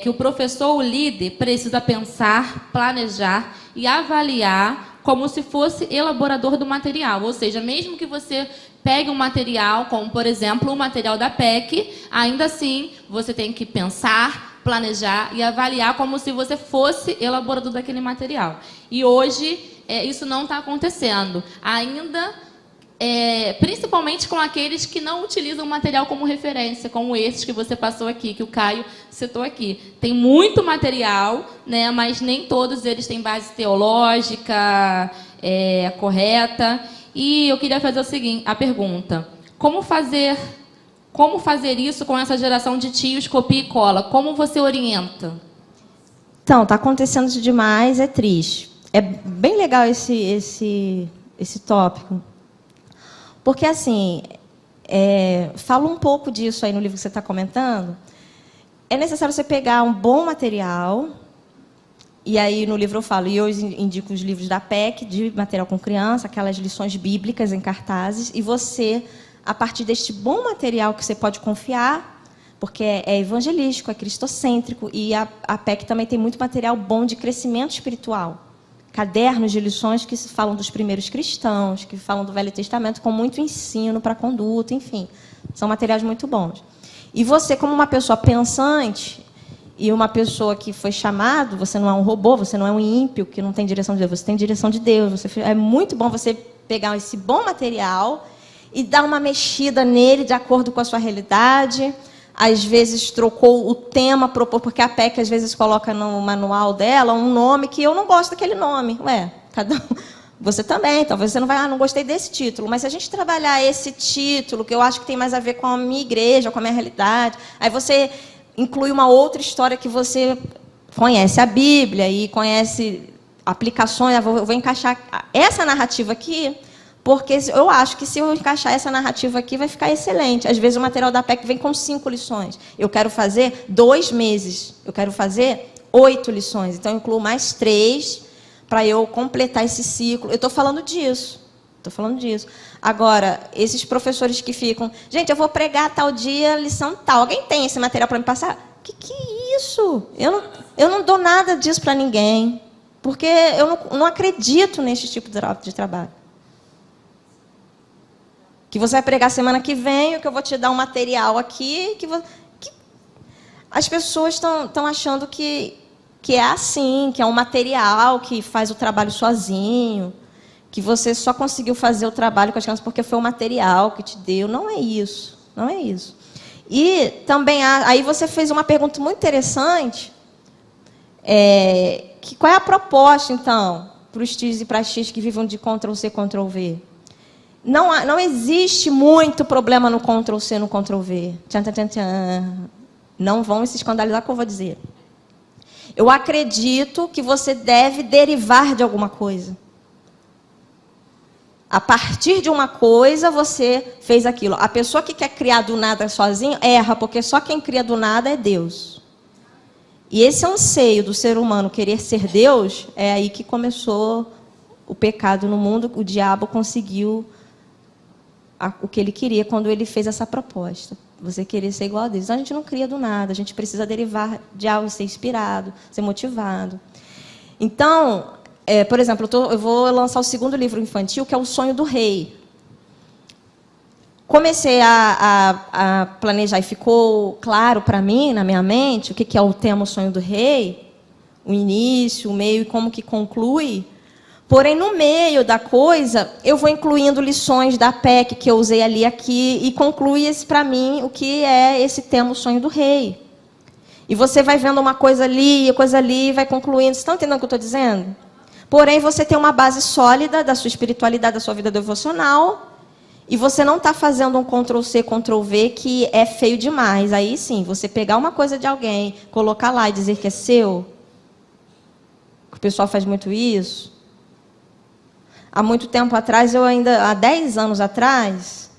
que o professor, o líder, precisa pensar, planejar e avaliar como se fosse elaborador do material. Ou seja, mesmo que você pegue um material, como, por exemplo, o material da PEC, ainda assim, você tem que pensar, planejar e avaliar como se você fosse elaborador daquele material. E hoje, isso não está acontecendo. Ainda, principalmente com aqueles que não utilizam o material como referência, como esses que você passou aqui, que o Caio citou aqui. Tem muito material, né, mas nem todos eles têm base teológica correta. E eu queria fazer a pergunta: como fazer isso com essa geração de tios copia e cola? Como você orienta? Então, está acontecendo demais, é triste. É bem legal esse tópico. Porque, assim, fala um pouco disso aí no livro que você está comentando. É necessário você pegar um bom material. E aí, no livro eu falo, e eu indico os livros da PEC, de material com criança, aquelas lições bíblicas em cartazes, e você, a partir deste bom material que você pode confiar, porque é evangelístico, é cristocêntrico, e a PEC também tem muito material bom de crescimento espiritual. Cadernos de lições que falam dos primeiros cristãos, que falam do Velho Testamento, com muito ensino para a conduta, enfim. São materiais muito bons. E você, como uma pessoa pensante... E uma pessoa que foi chamado, você não é um robô, você não é um ímpio que não tem direção de Deus, você tem direção de Deus. É muito bom você pegar esse bom material e dar uma mexida nele de acordo com a sua realidade. Às vezes trocou o tema, porque a PEC às vezes coloca no manual dela um nome que eu não gosto daquele nome. Cada um... Você também, talvez você não vai, não gostei desse título, mas se a gente trabalhar esse título, que eu acho que tem mais a ver com a minha igreja, com a minha realidade, aí você... inclui uma outra história que você conhece a Bíblia e conhece aplicações. Eu vou encaixar essa narrativa aqui, porque eu acho que se eu encaixar essa narrativa aqui, vai ficar excelente. Às vezes o material da PEC vem com 5 lições. Eu quero fazer 2 meses. Eu quero fazer 8 lições. Então, eu incluo mais 3 para eu completar esse ciclo. Eu estou falando disso. Agora, esses professores que ficam... Gente, eu vou pregar tal dia, lição tal. Alguém tem esse material para me passar? Que é isso? Eu não dou nada disso para ninguém. Porque eu não acredito nesse tipo de trabalho. Que você vai pregar semana que vem, que eu vou te dar um material aqui... as pessoas estão achando que é assim, que é um material que faz o trabalho sozinho, que você só conseguiu fazer o trabalho com as crianças porque foi o material que te deu. Não é isso, não é isso. E também, aí você fez uma pergunta muito interessante, qual é a proposta, então, para os tios e para as tias que vivem de Ctrl-C, Ctrl-V? Não existe muito problema no Ctrl-C, no Ctrl-V. Tchan, tchan, tchan, tchan. Não vão se escandalizar com o que eu vou dizer. Eu acredito que você deve derivar de alguma coisa. A partir de uma coisa, você fez aquilo. A pessoa que quer criar do nada sozinho, erra, porque só quem cria do nada é Deus. E esse anseio do ser humano querer ser Deus, é aí que começou o pecado no mundo. O diabo conseguiu o que ele queria quando ele fez essa proposta. Você querer ser igual a Deus. A gente não cria do nada, a gente precisa derivar de algo, ser inspirado, ser motivado. Então, por exemplo, eu vou lançar o segundo livro infantil, que é O Sonho do Rei. Comecei a planejar e ficou claro para mim, na minha mente, o que é o tema O Sonho do Rei, o início, o meio e como que conclui. Porém, no meio da coisa, eu vou incluindo lições da PEC que eu usei ali aqui e conclui para mim o que é esse tema O Sonho do Rei. E você vai vendo uma coisa ali, e vai concluindo. Vocês estão entendendo o que eu estou dizendo? Porém, você tem uma base sólida da sua espiritualidade, da sua vida devocional, e você não está fazendo um Ctrl-C, Ctrl-V que é feio demais. Aí sim, você pegar uma coisa de alguém, colocar lá e dizer que é seu, o pessoal faz muito isso. Há muito tempo atrás, há 10 anos atrás,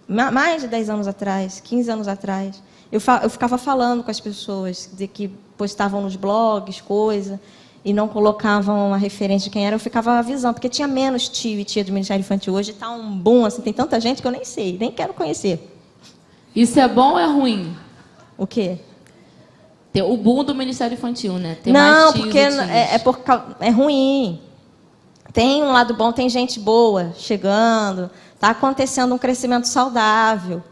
mais de 10 anos atrás, 15 anos atrás, eu ficava falando com as pessoas de que postavam nos blogs, coisa, e não colocavam a referência de quem era, eu ficava avisando, porque tinha menos tio e tia do Ministério Infantil. Hoje está um boom, assim, tem tanta gente que eu nem sei, nem quero conhecer. Isso é bom ou é ruim? O quê? Ter o boom do Ministério Infantil, né? Ter Não, mais tios porque e é ruim. Tem um lado bom, tem gente boa chegando, está acontecendo um crescimento saudável.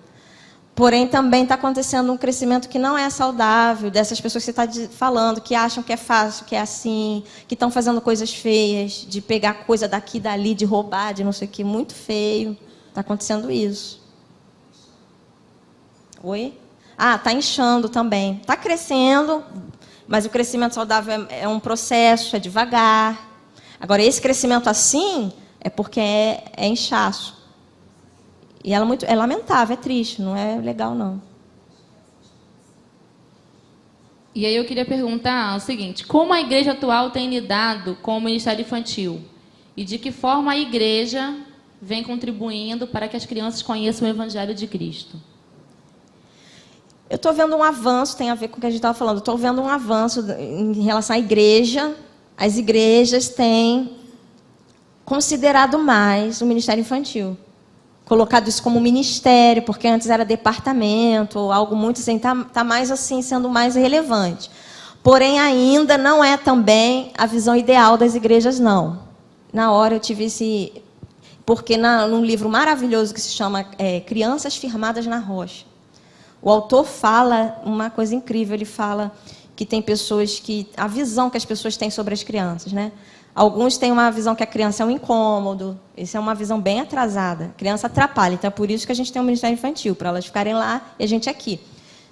Porém, também está acontecendo um crescimento que não é saudável, dessas pessoas que você está falando, que acham que é fácil, que é assim, que estão fazendo coisas feias, de pegar coisa daqui e dali, de roubar, de não sei o que, muito feio. Está acontecendo isso. Oi? Está inchando também. Está crescendo, mas o crescimento saudável é um processo, é devagar. Agora, esse crescimento assim é porque é inchaço. E é lamentável, é triste, não é legal, não. E aí eu queria perguntar o seguinte: como a igreja atual tem lidado com o Ministério Infantil? E de que forma a igreja vem contribuindo para que as crianças conheçam o Evangelho de Cristo? Eu estou vendo um avanço, tem a ver com o que a gente estava falando, estou vendo um avanço em relação à igreja. As igrejas têm considerado mais o Ministério Infantil. Colocado isso como ministério, porque antes era departamento, ou algo muito assim, tá mais assim, sendo mais relevante. Porém, ainda não é também a visão ideal das igrejas, não. Na hora eu tive esse... Porque num livro maravilhoso que se chama Crianças Firmadas na Rocha, o autor fala uma coisa incrível, ele fala que tem pessoas que... A visão que as pessoas têm sobre as crianças, né? Alguns têm uma visão que a criança é um incômodo. Isso é uma visão bem atrasada. A criança atrapalha. Então, é por isso que a gente tem um Ministério Infantil, para elas ficarem lá e a gente aqui.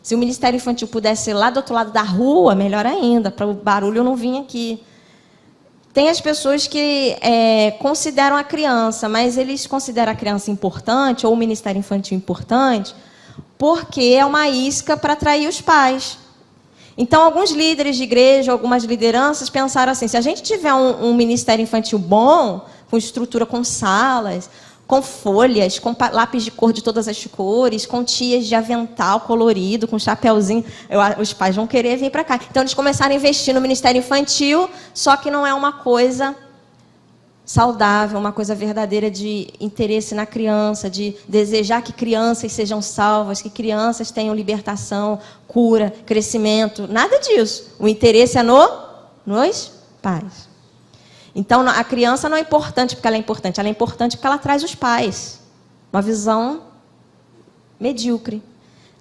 Se o Ministério Infantil pudesse ser lá do outro lado da rua, melhor ainda, para o barulho não vir aqui. Tem as pessoas que consideram a criança, mas eles consideram a criança importante, ou o Ministério Infantil importante, porque é uma isca para atrair os pais. Então, alguns líderes de igreja, algumas lideranças pensaram assim, se a gente tiver um ministério infantil bom, com estrutura, com salas, com folhas, com lápis de cor de todas as cores, com tias de avental colorido, com chapéuzinho, os pais vão querer vir para cá. Então, eles começaram a investir no ministério infantil, só que não é uma coisa saudável, uma coisa verdadeira de interesse na criança, de desejar que crianças sejam salvas, que crianças tenham libertação, cura, crescimento, nada disso. O interesse é nos pais. Então, a criança não é importante porque ela é importante porque ela traz os pais. Uma visão medíocre.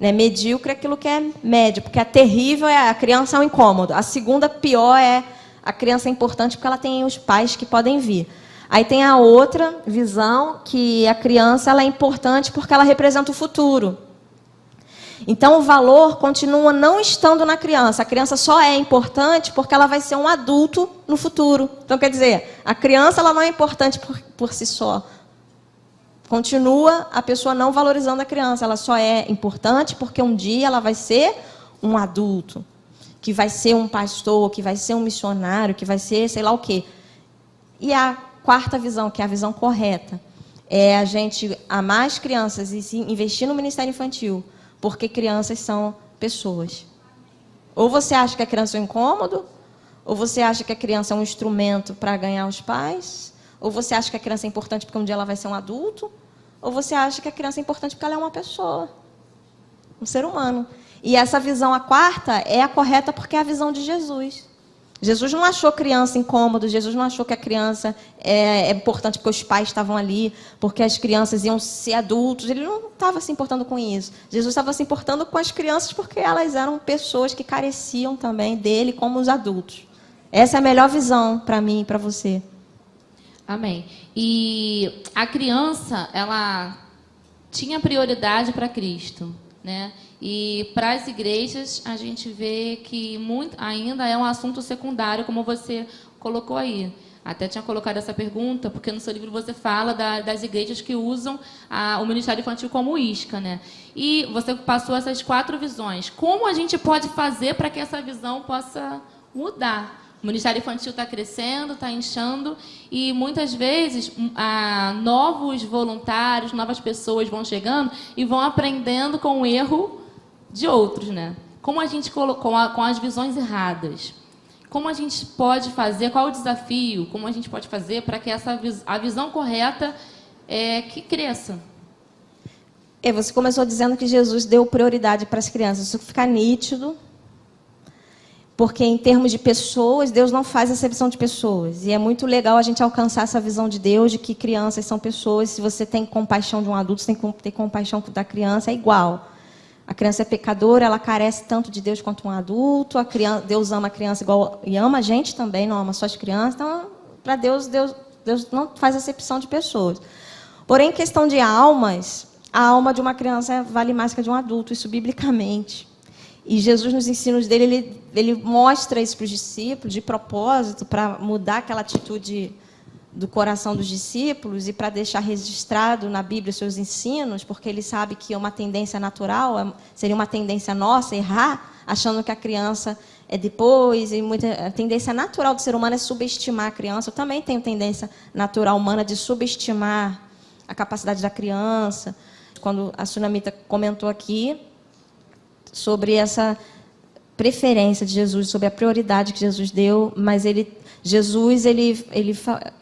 Né? Medíocre é aquilo que é médio, porque a terrível é a criança é um incômodo. A segunda pior é a criança é importante porque ela tem os pais que podem vir. Aí tem a outra visão, que a criança ela é importante porque ela representa o futuro. Então, o valor continua não estando na criança. A criança só é importante porque ela vai ser um adulto no futuro. Então, quer dizer, a criança ela não é importante por si só. Continua a pessoa não valorizando a criança. Ela só é importante porque um dia ela vai ser um adulto, que vai ser um pastor, que vai ser um missionário, que vai ser sei lá o quê. E a quarta visão, que é a visão correta, é a gente amar as crianças e investir no ministério infantil, porque crianças são pessoas. Ou você acha que a criança é um incômodo, ou você acha que a criança é um instrumento para ganhar os pais, ou você acha que a criança é importante porque um dia ela vai ser um adulto, ou você acha que a criança é importante porque ela é uma pessoa, um ser humano. E essa visão, a quarta, é a correta porque é a visão de Jesus. Jesus não achou criança incômodo, Jesus não achou que a criança é importante porque os pais estavam ali, porque as crianças iam ser adultos. Ele não estava se importando com isso. Jesus estava se importando com as crianças porque elas eram pessoas que careciam também dele como os adultos. Essa é a melhor visão para mim e para você. Amém. E a criança, ela tinha prioridade para Cristo, né? E para as igrejas, a gente vê que ainda é um assunto secundário, como você colocou aí. Até tinha colocado essa pergunta, porque no seu livro você fala das igrejas que usam o Ministério Infantil como isca, né? E você passou essas 4 visões. Como a gente pode fazer para que essa visão possa mudar? O Ministério Infantil está crescendo, está inchando, e muitas vezes novos voluntários, novas pessoas vão chegando e vão aprendendo com o erro de outros, né? Como a gente colocou com as visões erradas. Como a gente pode fazer, qual é o desafio, como a gente pode fazer para que a visão correta que cresça? Você começou dizendo que Jesus deu prioridade para as crianças. Isso fica nítido, porque em termos de pessoas, Deus não faz acepção de pessoas. E é muito legal a gente alcançar essa visão de Deus, de que crianças são pessoas. Se você tem compaixão de um adulto, você tem que ter compaixão da criança, é igual. A criança é pecadora, ela carece tanto de Deus quanto um adulto. Deus ama a criança igual e ama a gente também, não ama só as crianças. Então, para Deus não faz acepção de pessoas. Porém, em questão de almas, a alma de uma criança vale mais que a de um adulto, isso biblicamente. E Jesus, nos ensinos dele, ele mostra isso para os discípulos, de propósito, para mudar aquela atitude do coração dos discípulos e para deixar registrado na Bíblia os seus ensinos, porque ele sabe que é uma tendência natural, seria uma tendência nossa errar, achando que a criança é depois, e a tendência natural do ser humano é subestimar a criança. Eu também tenho tendência natural humana de subestimar a capacidade da criança. Quando a Sunamita comentou aqui sobre essa preferência de Jesus, sobre a prioridade que Jesus deu, mas Jesus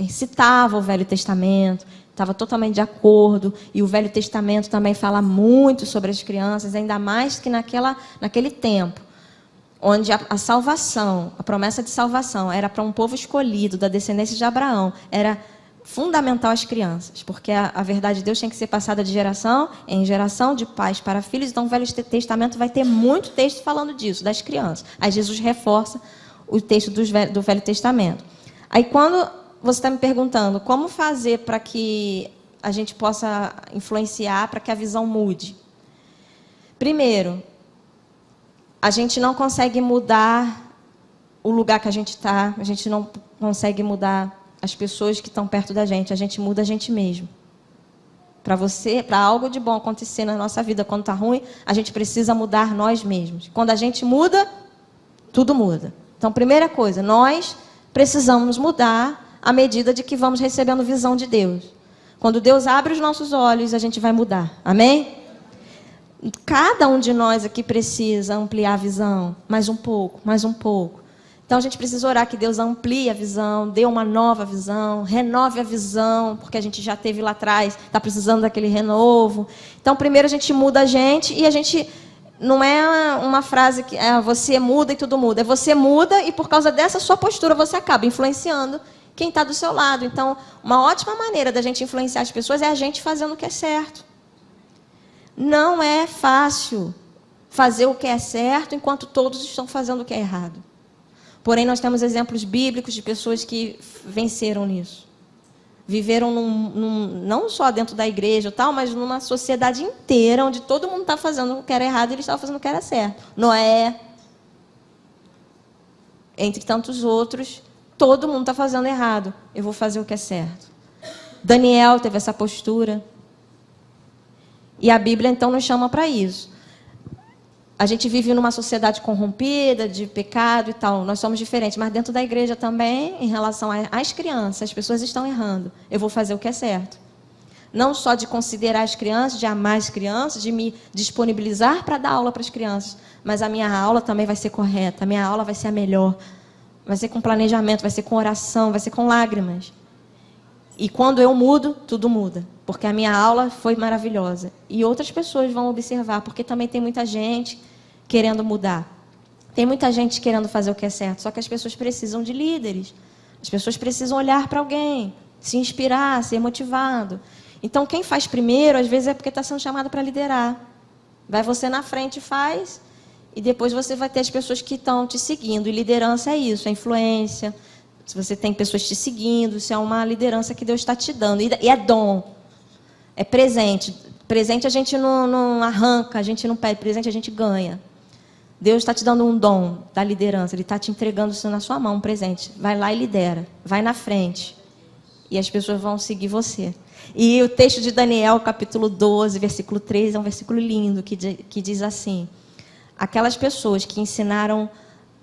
citava o Velho Testamento, estava totalmente de acordo, e o Velho Testamento também fala muito sobre as crianças, ainda mais que naquele tempo, onde a salvação, a promessa de salvação, era para um povo escolhido, da descendência de Abraão, era fundamental às crianças, porque a verdade de Deus tinha que ser passada de geração em geração, de pais para filhos. Então o Velho Testamento vai ter muito texto falando disso, das crianças. Aí Jesus reforça o texto do Velho Testamento. Aí quando você está me perguntando como fazer para que a gente possa influenciar, para que a visão mude. Primeiro, a gente não consegue mudar o lugar que a gente está, a gente não consegue mudar as pessoas que estão perto da gente, a gente muda a gente mesmo. Para algo de bom acontecer na nossa vida, quando está ruim, a gente precisa mudar nós mesmos. Quando a gente muda, tudo muda. Então, primeira coisa, nós precisamos mudar à medida de que vamos recebendo visão de Deus. Quando Deus abre os nossos olhos, a gente vai mudar. Amém? Cada um de nós aqui precisa ampliar a visão, mais um pouco, mais um pouco. Então, a gente precisa orar que Deus amplie a visão, dê uma nova visão, renove a visão, porque a gente já teve lá atrás, está precisando daquele renovo. Então, primeiro a gente muda a gente, e a gente não é uma frase que você muda e tudo muda. É você muda e por causa dessa sua postura você acaba influenciando quem está do seu lado. Então, uma ótima maneira da gente influenciar as pessoas é a gente fazendo o que é certo. Não é fácil. fazer o que é certo, enquanto todos estão fazendo o que é errado. Porém, nós temos exemplos bíblicos de pessoas que venceram nisso. Viveram não só dentro da igreja, tal, mas numa sociedade inteira, onde todo mundo está fazendo o que era errado e eles estavam fazendo o que era certo. Noé, entre tantos outros, todo mundo está fazendo errado. Eu vou fazer o que é certo. Daniel teve essa postura. E a Bíblia, então, nos chama para isso. A gente vive numa sociedade corrompida, de pecado e tal. Nós somos diferentes. Mas dentro da igreja também, em relação às crianças, as pessoas estão errando. Eu vou fazer o que é certo. Não só de considerar as crianças, de amar as crianças, de me disponibilizar para dar aula para as crianças. Mas a minha aula também vai ser correta. A minha aula vai ser a melhor. Vai ser com planejamento, vai ser com oração, vai ser com lágrimas. E quando eu mudo, tudo muda. Porque a minha aula foi maravilhosa. E outras pessoas vão observar, porque também tem muita gente querendo mudar. Tem muita gente querendo fazer o que é certo, só que as pessoas precisam de líderes. As pessoas precisam olhar para alguém, se inspirar, ser motivado. Então, quem faz primeiro, às vezes é porque está sendo chamado para liderar. Vai você na frente e faz, e depois você vai ter as pessoas que estão te seguindo. E liderança é isso, é influência. Se você tem pessoas te seguindo, isso é uma liderança que Deus está te dando. E é dom, é presente. Presente a gente não arranca, a gente não pede, presente a gente ganha. Deus está te dando um dom da liderança, Ele está te entregando isso na sua mão, um presente. Vai lá e lidera, vai na frente. E as pessoas vão seguir você. E o texto de Daniel, capítulo 12, versículo 3, é um versículo lindo, que diz assim: aquelas pessoas que ensinaram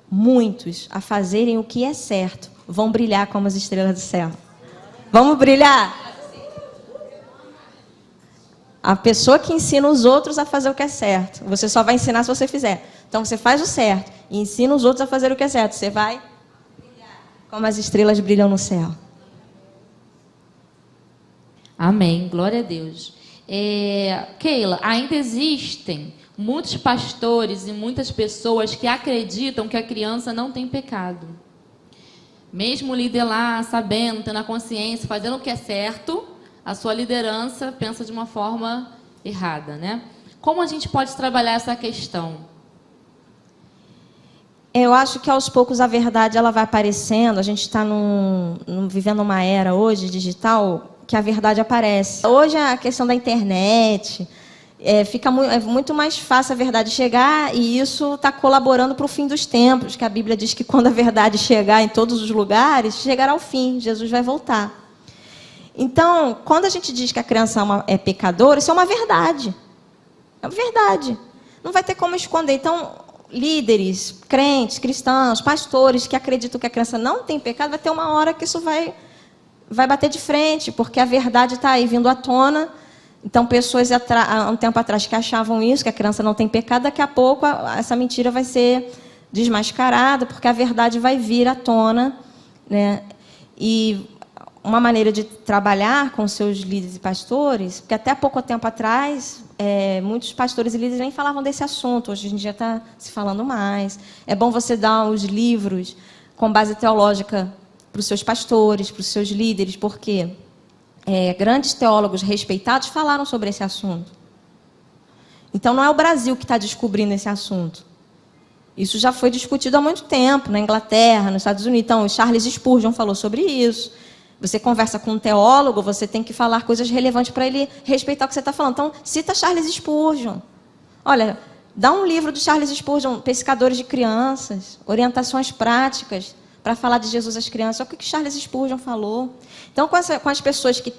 muitos a fazerem o que é certo, vão brilhar como as estrelas do céu. Vamos brilhar? A pessoa que ensina os outros a fazer o que é certo, você só vai ensinar se você fizer. Então, você faz o certo e ensina os outros a fazer o que é certo. Você vai brilhar como as estrelas brilham no céu. Amém. Glória a Deus. Keila, ainda existem muitos pastores e muitas pessoas que acreditam que a criança não tem pecado. Mesmo o líder lá, sabendo, tendo a consciência, fazendo o que é certo, a sua liderança pensa de uma forma errada, né? Como a gente pode trabalhar essa questão? Eu acho que aos poucos a verdade ela vai aparecendo. A gente está vivendo uma era hoje digital que a verdade aparece. Hoje a questão da internet fica muito mais fácil a verdade chegar, e isso está colaborando para o fim dos tempos, que a Bíblia diz que quando a verdade chegar em todos os lugares, chegará ao fim, Jesus vai voltar. Então, quando a gente diz que a criança é pecadora, isso é uma verdade. É uma verdade. Não vai ter como esconder. Então, líderes, crentes, cristãos, pastores que acreditam que a criança não tem pecado, vai ter uma hora que isso vai bater de frente, porque a verdade está aí vindo à tona. Então, pessoas há um tempo atrás que achavam isso, que a criança não tem pecado, daqui a pouco essa mentira vai ser desmascarada, porque a verdade vai vir à tona, né? E uma maneira de trabalhar com seus líderes e pastores, porque até pouco tempo atrás, muitos pastores e líderes nem falavam desse assunto, hoje em dia está se falando mais. É bom você dar os livros com base teológica para os seus pastores, para os seus líderes, porque grandes teólogos respeitados falaram sobre esse assunto. Então, não é o Brasil que está descobrindo esse assunto. Isso já foi discutido há muito tempo, na Inglaterra, nos Estados Unidos. Então, o Charles Spurgeon falou sobre isso. Você conversa com um teólogo, você tem que falar coisas relevantes para ele respeitar o que você está falando. Então, cita Charles Spurgeon. Olha, dá um livro do Charles Spurgeon, Pescadores de Crianças, orientações práticas para falar de Jesus às crianças. Olha o que Charles Spurgeon falou. Então, com as pessoas que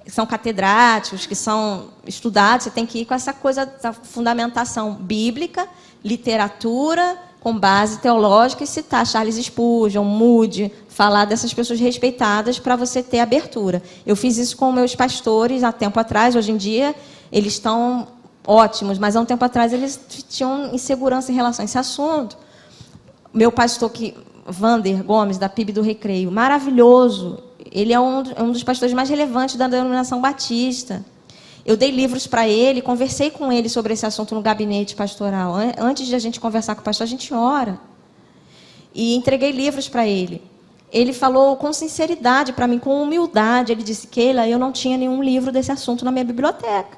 são catedráticos, que são estudados, você tem que ir com essa coisa da fundamentação bíblica, literatura, com base teológica, e citar Charles Spurgeon, Moody, falar dessas pessoas respeitadas para você ter abertura. Eu fiz isso com meus pastores há tempo atrás. Hoje em dia, eles estão ótimos, mas há um tempo atrás eles tinham insegurança em relação a esse assunto. Meu pastor, Vander Gomes, da PIB do Recreio, maravilhoso. Ele é um dos pastores mais relevantes da denominação batista. Eu dei livros para ele, conversei com ele sobre esse assunto no gabinete pastoral. Antes de a gente conversar com o pastor, a gente ora. E entreguei livros para ele. Ele falou com sinceridade para mim, com humildade. Ele disse: Keila, eu não tinha nenhum livro desse assunto na minha biblioteca.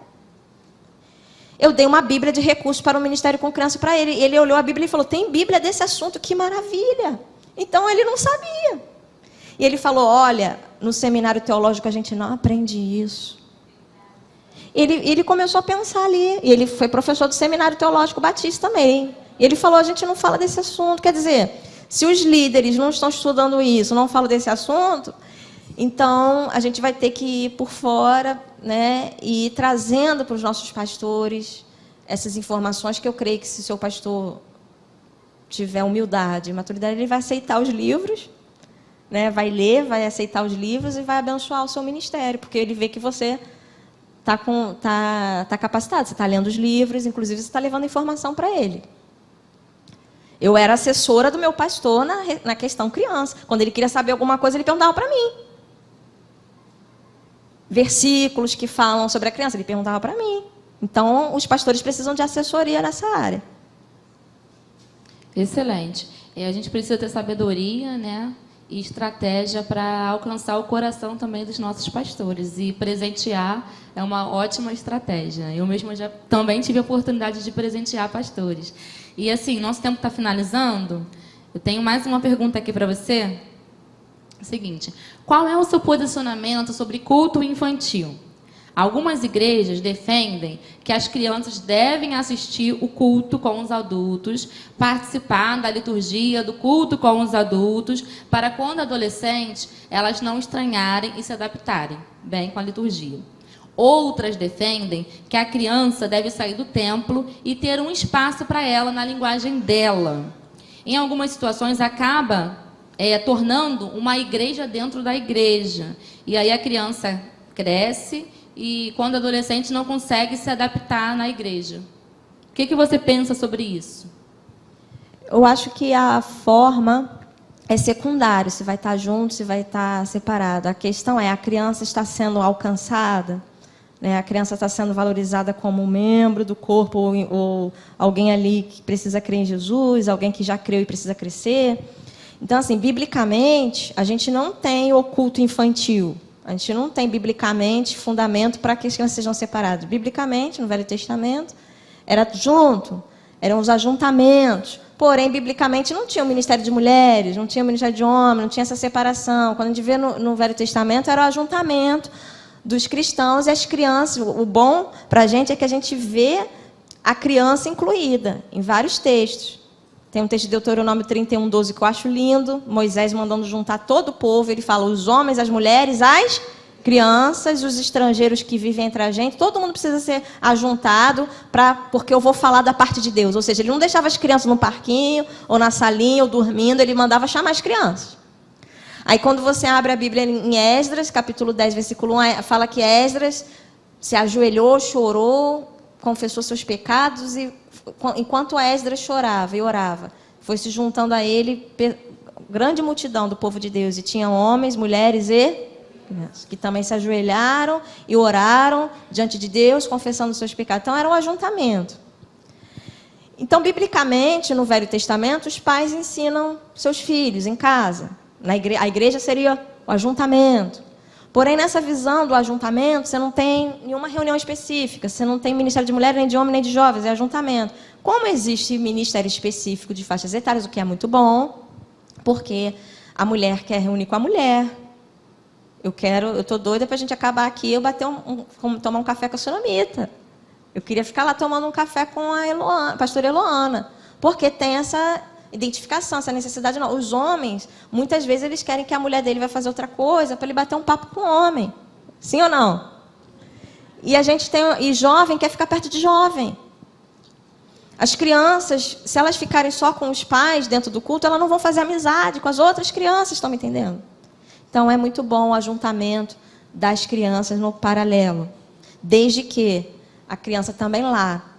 eu dei uma Bíblia de recursos para o Ministério com Criança para ele. Ele olhou a Bíblia e falou, tem Bíblia desse assunto? Que maravilha! Então, ele não sabia. E ele falou, olha, no seminário teológico a gente não aprende isso. Ele começou a pensar ali. E ele foi professor do seminário teológico batista também. E ele falou, a gente não fala desse assunto. Quer dizer, se os líderes não estão estudando isso, não falam desse assunto, então a gente vai ter que ir por fora, né, e ir trazendo para os nossos pastores essas informações, que eu creio que se o seu pastor tiver humildade e maturidade, ele vai aceitar os livros, né, vai ler, vai aceitar os livros e vai abençoar o seu ministério, porque ele vê que você tá capacitado, você está lendo os livros, inclusive você está levando informação para ele. Eu era assessora do meu pastor na questão criança. Quando ele queria saber alguma coisa, ele perguntava para mim. Versículos que falam sobre a criança, ele perguntava para mim. Então, os pastores precisam de assessoria nessa área. Excelente. E a gente precisa ter sabedoria, né, e estratégia para alcançar o coração também dos nossos pastores. E presentear é uma ótima estratégia. Eu mesma já também tive a oportunidade de presentear pastores. E assim, nosso tempo está finalizando. Eu tenho mais uma pergunta aqui para você. É o seguinte: qual é o seu posicionamento sobre culto infantil? Algumas igrejas defendem que as crianças devem assistir o culto com os adultos, participar da liturgia do culto com os adultos, para quando adolescentes, elas não estranharem e se adaptarem bem com a liturgia. Outras defendem que a criança deve sair do templo e ter um espaço para ela na linguagem dela. Em algumas situações, acaba tornando uma igreja dentro da igreja. E aí a criança cresce e, quando adolescente, não consegue se adaptar na igreja. O que você pensa sobre isso? Eu acho que a forma é secundária, se vai estar junto, se vai estar separado. A questão é, a criança está sendo alcançada, né? A criança está sendo valorizada como um membro do corpo, ou alguém ali que precisa crer em Jesus, alguém que já creu e precisa crescer. Então, assim, biblicamente, a gente não tem o culto infantil. A gente não tem, biblicamente, fundamento para que as crianças sejam separadas. Biblicamente, no Velho Testamento, era junto, eram os ajuntamentos. Porém, biblicamente, não tinha o ministério de mulheres, não tinha o ministério de homens, não tinha essa separação. Quando a gente vê no Velho Testamento, era o ajuntamento dos cristãos e as crianças. O bom para a gente é que a gente vê a criança incluída em vários textos. Tem um texto de Deuteronômio 31:12 que eu acho lindo. Moisés mandando juntar todo o povo. Ele fala, os homens, as mulheres, as crianças, os estrangeiros que vivem entre a gente. Todo mundo precisa ser ajuntado, porque eu vou falar da parte de Deus. Ou seja, ele não deixava as crianças no parquinho, ou na salinha, ou dormindo. Ele mandava chamar as crianças. Aí, quando você abre a Bíblia em Esdras, capítulo 10, versículo 1, fala que Esdras se ajoelhou, chorou, confessou seus pecados, e enquanto Esdras chorava e orava, foi se juntando a ele grande multidão do povo de Deus, e tinha homens, mulheres e crianças, que também se ajoelharam e oraram diante de Deus, confessando seus pecados. Então, era um ajuntamento. Então, biblicamente, no Velho Testamento, os pais ensinam seus filhos em casa. A igreja seria o ajuntamento. Porém, nessa visão do ajuntamento, você não tem nenhuma reunião específica, você não tem ministério de mulher, nem de homem, nem de jovens, é ajuntamento. Como existe ministério específico de faixas etárias, o que é muito bom, porque a mulher quer reunir com a mulher. Eu estou doida para a gente acabar aqui, eu tomar um café com a Sonomita. Eu queria ficar lá tomando um café com a pastora Eloana, porque tem essa identificação, essa necessidade. Não. Os homens, muitas vezes, eles querem que a mulher dele vai fazer outra coisa para ele bater um papo com o homem. Sim ou não? E jovem quer ficar perto de jovem. As crianças, se elas ficarem só com os pais dentro do culto, elas não vão fazer amizade com as outras crianças, estão me entendendo? Então, é muito bom o ajuntamento das crianças no paralelo, desde que a criança também lá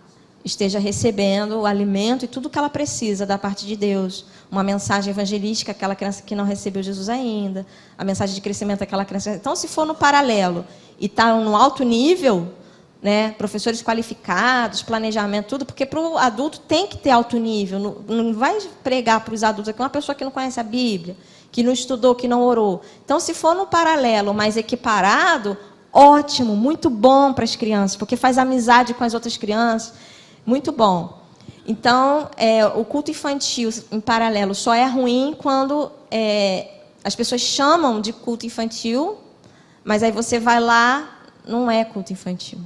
esteja recebendo o alimento e tudo que ela precisa da parte de Deus. Uma mensagem evangelística, aquela criança que não recebeu Jesus ainda. A mensagem de crescimento daquela criança. Então, se for no paralelo e está no alto nível, né, professores qualificados, planejamento, tudo, porque para o adulto tem que ter alto nível. Não vai pregar para os adultos aqui uma pessoa que não conhece a Bíblia, que não estudou, que não orou. Então, se for no paralelo, mas equiparado, ótimo, muito bom para as crianças, porque faz amizade com as outras crianças, muito bom. Então, o culto infantil, em paralelo, só é ruim quando as pessoas chamam de culto infantil, mas aí você vai lá, não é culto infantil.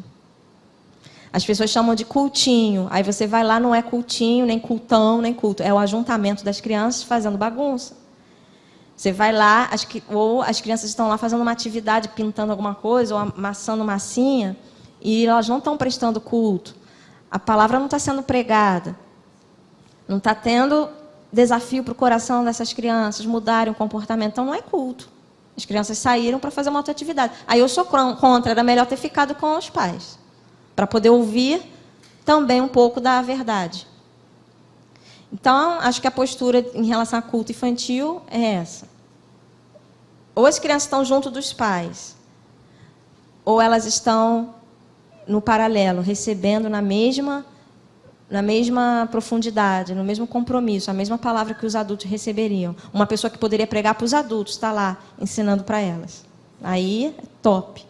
As pessoas chamam de cultinho, aí você vai lá, não é cultinho, nem cultão, nem culto. É o ajuntamento das crianças fazendo bagunça. Você vai lá, ou as crianças estão lá fazendo uma atividade, pintando alguma coisa, ou amassando massinha, e elas não estão prestando culto. A palavra não está sendo pregada. Não está tendo desafio para o coração dessas crianças mudarem o comportamento. Então, não é culto. As crianças saíram para fazer uma outra atividade. Aí eu sou contra, era melhor ter ficado com os pais, para poder ouvir também um pouco da verdade. Então, acho que a postura em relação a culto infantil é essa. Ou as crianças estão junto dos pais, ou elas estão no paralelo, recebendo na mesma profundidade, no mesmo compromisso, a mesma palavra que os adultos receberiam. Uma pessoa que poderia pregar para os adultos está lá ensinando para elas. Aí é top.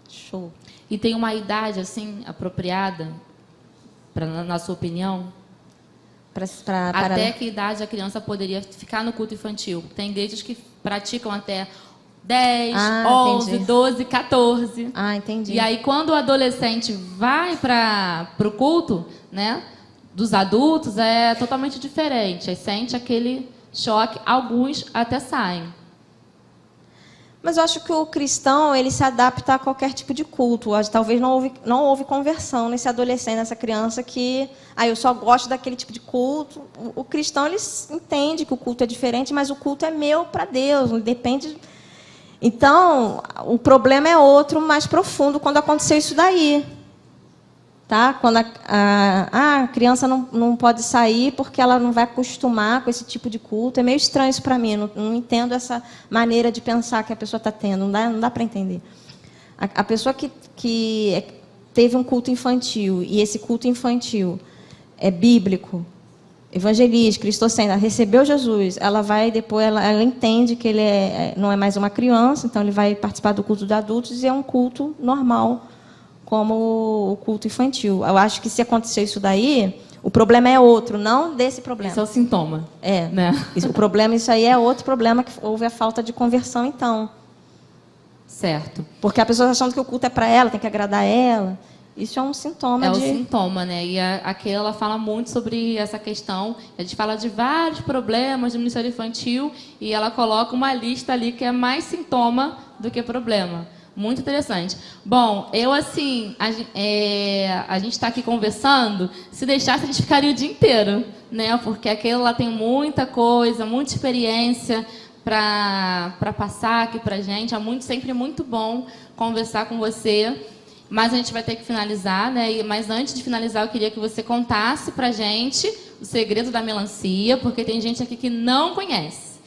Show. E tem uma idade assim apropriada, na sua opinião? Até que idade a criança poderia ficar no culto infantil? Tem igrejas que praticam até 10, 11, entendi. 12, 14. Entendi. E aí, quando o adolescente vai para o culto, né, dos adultos, é totalmente diferente. Aí sente aquele choque. Alguns até saem. Mas eu acho que o cristão, ele se adapta a qualquer tipo de culto. Talvez não houve conversão nesse adolescente, nessa criança que... eu só gosto daquele tipo de culto. O cristão, ele entende que o culto é diferente, mas o culto é meu para Deus, não depende... Então, o problema é outro, mais profundo, quando aconteceu isso daí. Tá? Quando a criança não pode sair porque ela não vai acostumar com esse tipo de culto. É meio estranho isso para mim. Não entendo essa maneira de pensar que a pessoa está tendo. Não dá para entender. A pessoa que teve um culto infantil, e esse culto infantil é bíblico, evangelista, cristocêntrico, recebeu Jesus, ela vai depois, ela entende que ele não é mais uma criança, então ele vai participar do culto de adultos e é um culto normal, como o culto infantil. Eu acho que se acontecer isso daí, o problema é outro, não desse problema. Isso é o sintoma. Né? O problema, isso aí é outro problema, que houve a falta de conversão, então. Certo. Porque a pessoa achando que o culto é para ela, tem que agradar ela. Isso é um sintoma o sintoma, né? E aqui ela fala muito sobre essa questão. A gente fala de vários problemas do ministério infantil e ela coloca uma lista ali que é mais sintoma do que problema. Muito interessante. Bom, a gente está aqui conversando, se deixasse a gente ficaria o dia inteiro, né? Porque aquela tem muita coisa, muita experiência para passar aqui para a gente. Sempre muito bom conversar com você. Mas a gente vai ter que finalizar, né? Mas antes de finalizar, eu queria que você contasse para a gente o segredo da melancia, porque tem gente aqui que não conhece.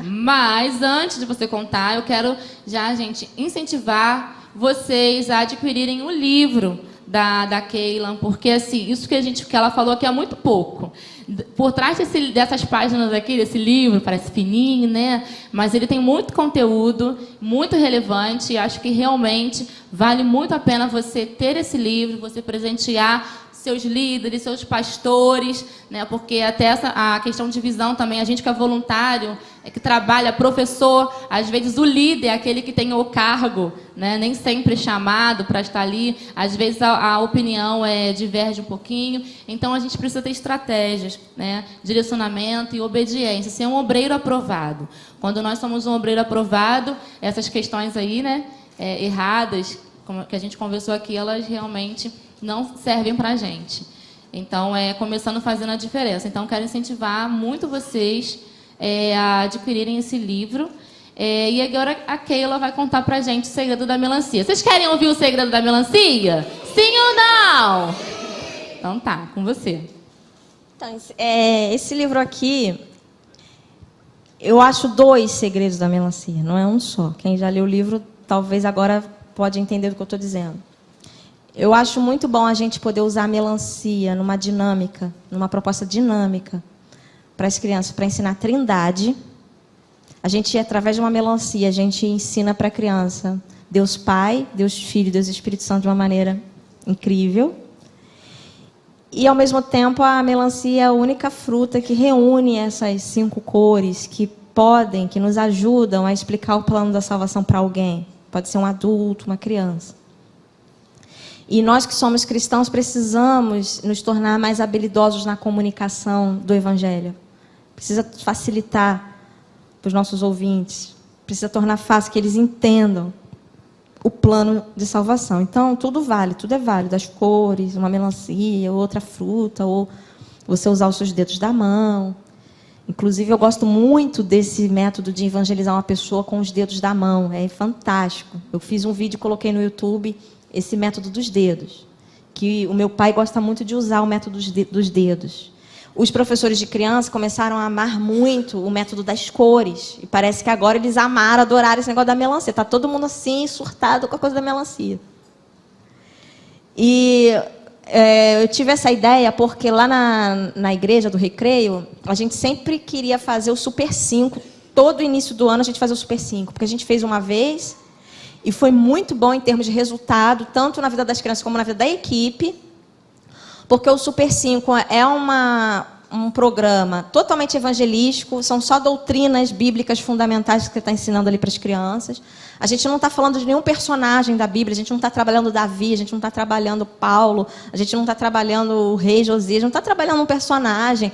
Mas antes de você contar, eu quero já, gente, incentivar vocês a adquirirem o livro da Keila, porque assim, isso que ela falou aqui é muito pouco. Por trás dessas páginas aqui, desse livro, parece fininho, né? Mas ele tem muito conteúdo, muito relevante, e acho que realmente vale muito a pena você ter esse livro, você presentear seus líderes, seus pastores, né? Porque até a questão de visão também, a gente que é voluntário, que trabalha, professor, às vezes o líder é aquele que tem o cargo, né? Nem sempre chamado para estar ali, às vezes a opinião diverge um pouquinho, então a gente precisa ter estratégias, né? Direcionamento e obediência, ser um obreiro aprovado. Quando nós somos um obreiro aprovado, essas questões aí, né? Erradas, como que a gente conversou aqui, elas realmente não servem para a gente. Então, começando fazendo a diferença. Então, quero incentivar muito vocês a adquirirem esse livro. E agora a Keila vai contar para a gente o segredo da melancia. Vocês querem ouvir o segredo da melancia? Sim ou não? Então tá, com você. Então, esse livro aqui, eu acho 2 segredos da melancia, não é um só. Quem já leu o livro, talvez agora pode entender do que eu estou dizendo. Eu acho muito bom a gente poder usar a melancia numa dinâmica, numa proposta dinâmica para as crianças, para ensinar a Trindade. A gente, através de uma melancia, a gente ensina para a criança Deus Pai, Deus Filho, Deus Espírito Santo de uma maneira incrível. E, ao mesmo tempo, a melancia é a única fruta que reúne essas 5 cores que nos ajudam a explicar o plano da salvação para alguém. Pode ser um adulto, uma criança. E nós que somos cristãos precisamos nos tornar mais habilidosos na comunicação do Evangelho. Precisa facilitar para os nossos ouvintes. Precisa tornar fácil que eles entendam o plano de salvação. Então, tudo é válido. As cores, uma melancia, outra fruta, ou você usar os seus dedos da mão. Inclusive, eu gosto muito desse método de evangelizar uma pessoa com os dedos da mão. É fantástico. Eu fiz um vídeo e coloquei no YouTube esse método dos dedos, que o meu pai gosta muito de usar o método dos dedos. Os professores de criança começaram a amar muito o método das cores. E parece que agora eles amaram, adoraram esse negócio da melancia. Está todo mundo assim, surtado com a coisa da melancia. E eu tive essa ideia porque lá na igreja do Recreio, a gente sempre queria fazer o Super 5. Todo início do ano a gente fazia o Super 5. Porque a gente fez uma vez e foi muito bom em termos de resultado, tanto na vida das crianças como na vida da equipe. Porque o Super 5 é um programa totalmente evangelístico, são só doutrinas bíblicas fundamentais que você está ensinando ali para as crianças. A gente não está falando de nenhum personagem da Bíblia, a gente não está trabalhando Davi, a gente não está trabalhando Paulo, a gente não está trabalhando o rei Josias, a gente não está trabalhando um personagem.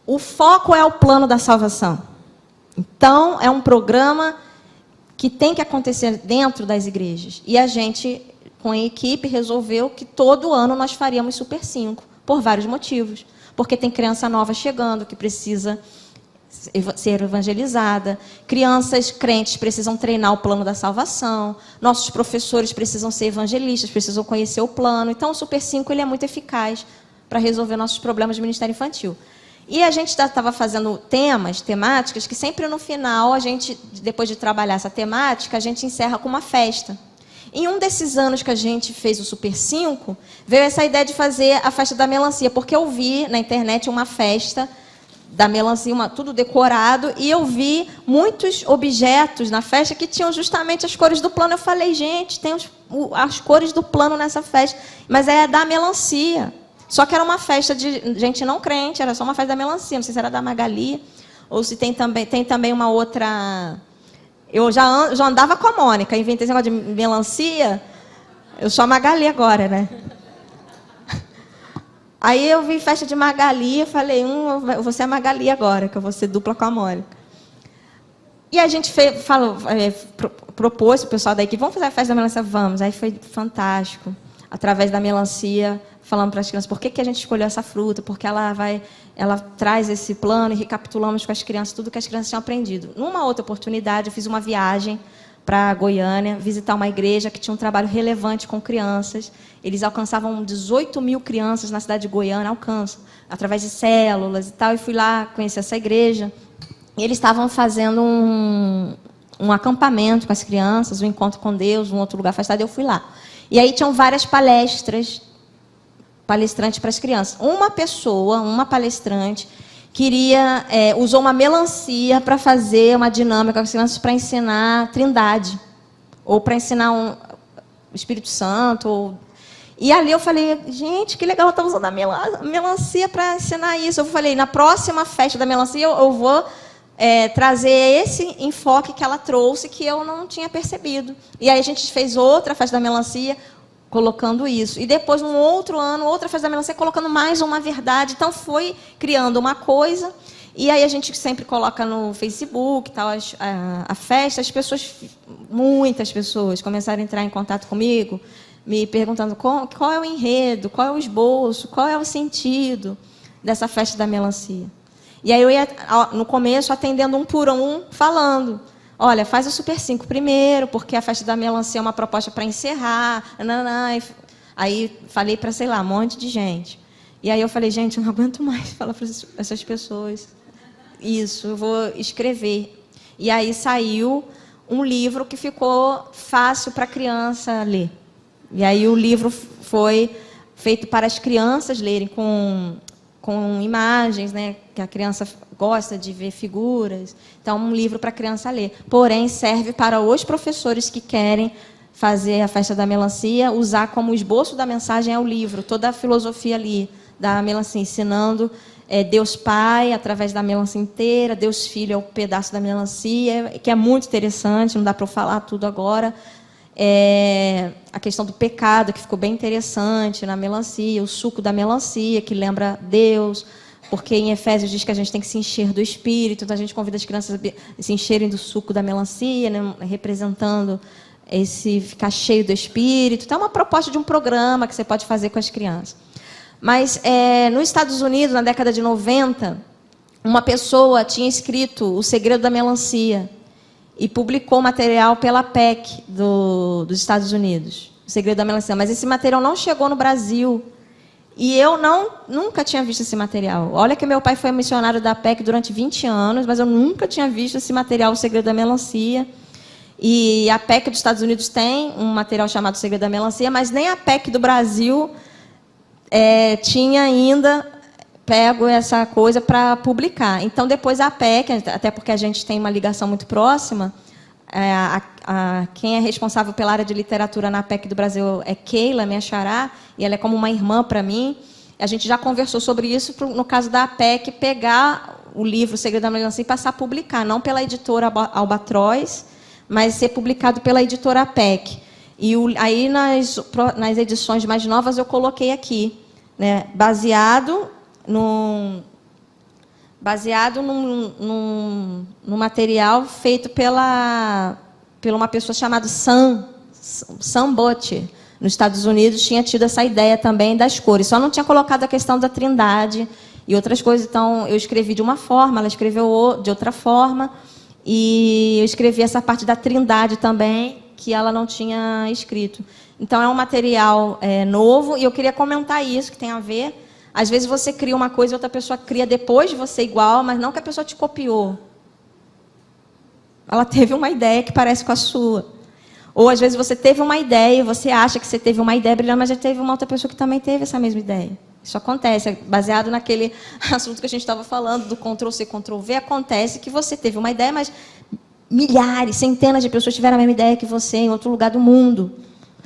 O foco é o plano da salvação. Então, é um programa que tem que acontecer dentro das igrejas. E a gente, com a equipe, resolveu que todo ano nós faríamos Super 5, por vários motivos. Porque tem criança nova chegando, que precisa ser evangelizada. Crianças crentes precisam treinar o plano da salvação. Nossos professores precisam ser evangelistas, precisam conhecer o plano. Então, o Super 5 ele é muito eficaz para resolver nossos problemas de ministério infantil. E a gente estava fazendo temáticas, que sempre no final, depois de trabalhar essa temática, a gente encerra com uma festa. Em um desses anos que a gente fez o Super 5, veio essa ideia de fazer a festa da melancia, porque eu vi na internet uma festa da melancia, tudo decorado, e eu vi muitos objetos na festa que tinham justamente as cores do plano. Eu falei, gente, tem as cores do plano nessa festa, mas é da melancia. Só que era uma festa de gente não crente, era só uma festa da melancia, não sei se era da Magali, ou se tem também uma outra... Eu já andava com a Mônica, inventei esse negócio de melancia, eu sou a Magali agora, né? Aí eu vi festa de Magali, eu falei, eu vou ser a Magali agora, que eu vou ser dupla com a Mônica. E a gente propôs para o pessoal da equipe, vamos fazer a festa da melancia? Vamos. Aí foi fantástico. Através da melancia, falando para as crianças por que a gente escolheu essa fruta, porque ela traz esse plano, e recapitulamos com as crianças tudo que as crianças tinham aprendido. Numa outra oportunidade, eu fiz uma viagem para Goiânia, visitar uma igreja que tinha um trabalho relevante com crianças. Eles alcançavam 18 mil crianças na cidade de Goiânia, através de células e tal. E fui lá conhecer essa igreja. E eles estavam fazendo um acampamento com as crianças, um encontro com Deus, um outro lugar afastado, e eu fui lá. E aí tinham várias palestrantes para as crianças. Uma palestrante, usou uma melancia para fazer uma dinâmica com as crianças para ensinar a Trindade, ou para ensinar o Espírito Santo. E ali eu falei, gente, que legal, ela está usando a melancia para ensinar isso. Eu falei, na próxima festa da melancia eu vou trazer esse enfoque que ela trouxe, que eu não tinha percebido. E aí a gente fez outra festa da melancia, colocando isso. E depois, num outro ano, outra festa da melancia, colocando mais uma verdade. Então, foi criando uma coisa. E aí a gente sempre coloca no Facebook, tal, a festa. Muitas pessoas começaram a entrar em contato comigo, me perguntando qual é o enredo, qual é o esboço, qual é o sentido dessa festa da melancia. E aí eu ia, no começo, atendendo um por um, falando, olha, faz o Super 5 primeiro, porque a festa da melancia é uma proposta para encerrar. Aí falei para, sei lá, um monte de gente. E aí eu falei, gente, eu não aguento mais falar para essas pessoas. Isso, eu vou escrever. E aí saiu um livro que ficou fácil para a criança ler. E aí o livro foi feito para as crianças lerem com imagens, né, que a criança gosta de ver figuras. Então, um livro para a criança ler. Porém, serve para os professores que querem fazer a festa da melancia, usar como esboço da mensagem o livro, toda a filosofia ali da melancia, ensinando Deus Pai através da melancia inteira, Deus Filho é o pedaço da melancia, que é muito interessante, não dá para eu falar tudo agora. A questão do pecado, que ficou bem interessante na melancia, o suco da melancia, que lembra Deus, porque em Efésios diz que a gente tem que se encher do Espírito, então a gente convida as crianças a se encherem do suco da melancia, né, representando esse ficar cheio do Espírito. Então é uma proposta de um programa que você pode fazer com as crianças. Mas nos Estados Unidos, na década de 90, uma pessoa tinha escrito O Segredo da Melancia e publicou material pela PEC dos Estados Unidos, O Segredo da Melancia. Mas esse material não chegou no Brasil. E eu nunca tinha visto esse material. Olha que meu pai foi missionário da PEC durante 20 anos, mas eu nunca tinha visto esse material, O Segredo da Melancia. E a PEC dos Estados Unidos tem um material chamado O Segredo da Melancia, mas nem a PEC do Brasil tinha ainda pego essa coisa para publicar. Então, depois a PEC, até porque a gente tem uma ligação muito próxima, quem é responsável pela área de literatura na PEC do Brasil é Keila, minha xará, e ela é como uma irmã para mim. A gente já conversou sobre isso, no caso da PEC, pegar o livro O Segredo da Melancia e passar a publicar, não pela editora Albatroz, mas ser publicado pela editora PEC. E aí, nas edições mais novas, eu coloquei aqui, né, baseado num material feito por uma pessoa chamada Sam Butcher, nos Estados Unidos, tinha tido essa ideia também das cores. Só não tinha colocado a questão da trindade e outras coisas. Então, eu escrevi de uma forma, ela escreveu de outra forma, e eu escrevi essa parte da trindade também, que ela não tinha escrito. Então, é um material novo, e eu queria comentar isso, que tem a ver. Às vezes você cria uma coisa e outra pessoa cria depois de você igual, mas não que a pessoa te copiou. Ela teve uma ideia que parece com a sua. Ou, às vezes, você teve uma ideia e você acha que você teve uma ideia brilhante, mas já teve uma outra pessoa que também teve essa mesma ideia. Isso acontece, baseado naquele assunto que a gente estava falando, do Ctrl-C, Ctrl-V, acontece que você teve uma ideia, mas milhares, centenas de pessoas tiveram a mesma ideia que você em outro lugar do mundo.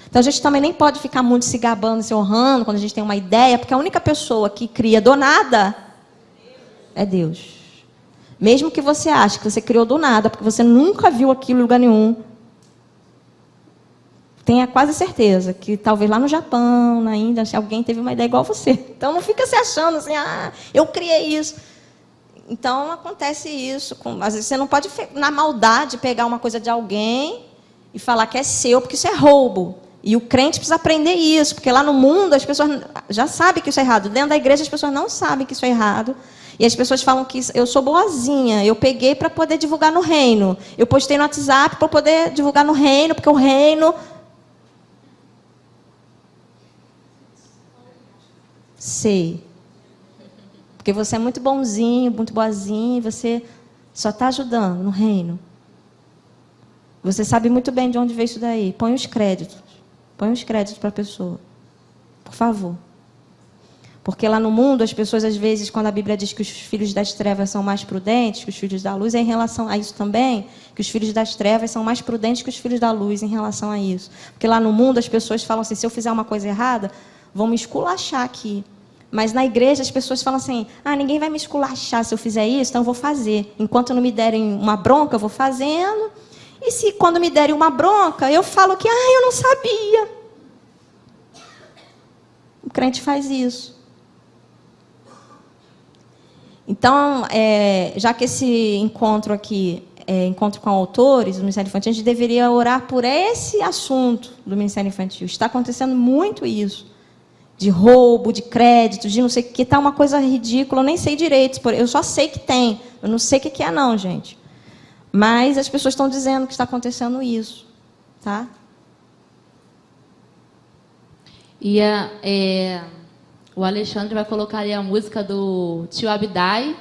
Então, a gente também nem pode ficar muito se gabando, se honrando, quando a gente tem uma ideia, porque a única pessoa que cria do nada é Deus. Mesmo que você ache que você criou do nada, porque você nunca viu aquilo em lugar nenhum, tenha quase certeza que talvez lá no Japão, na Índia, alguém teve uma ideia igual a você. Então, não fica se achando assim, eu criei isso. Então, acontece isso. Às vezes, você não pode, na maldade, pegar uma coisa de alguém e falar que é seu, porque isso é roubo. E o crente precisa aprender isso, porque lá no mundo as pessoas já sabem que isso é errado. Dentro da igreja as pessoas não sabem que isso é errado. E as pessoas falam que eu sou boazinha, eu peguei para poder divulgar no reino. Eu postei no WhatsApp para poder divulgar no reino, porque o reino... Sei. Porque você é muito bonzinho, muito boazinho, e você só está ajudando no reino. Você sabe muito bem de onde veio isso daí. Põe os créditos. Põe os créditos para a pessoa. Por favor. Porque lá no mundo, as pessoas, às vezes, quando a Bíblia diz que os filhos das trevas são mais prudentes que os filhos da luz, é em relação a isso também, que os filhos das trevas são mais prudentes que os filhos da luz em relação a isso. Porque lá no mundo, as pessoas falam assim, se eu fizer uma coisa errada, vão me esculachar aqui. Mas na igreja as pessoas falam assim, ninguém vai me esculachar se eu fizer isso, então eu vou fazer. Enquanto não me derem uma bronca, eu vou fazendo. E se quando me derem uma bronca, eu falo que, eu não sabia. O crente faz isso. Então, já que esse encontro aqui é encontro com autores do Ministério Infantil, a gente deveria orar por esse assunto do Ministério Infantil. Está acontecendo muito isso. De roubo, de crédito, de não sei o que, está uma coisa ridícula, eu nem sei direito, eu só sei que tem, eu não sei o que é não, gente. Mas as pessoas estão dizendo que está acontecendo isso, tá? E o Alexandre vai colocar ali a música do tio Abdai,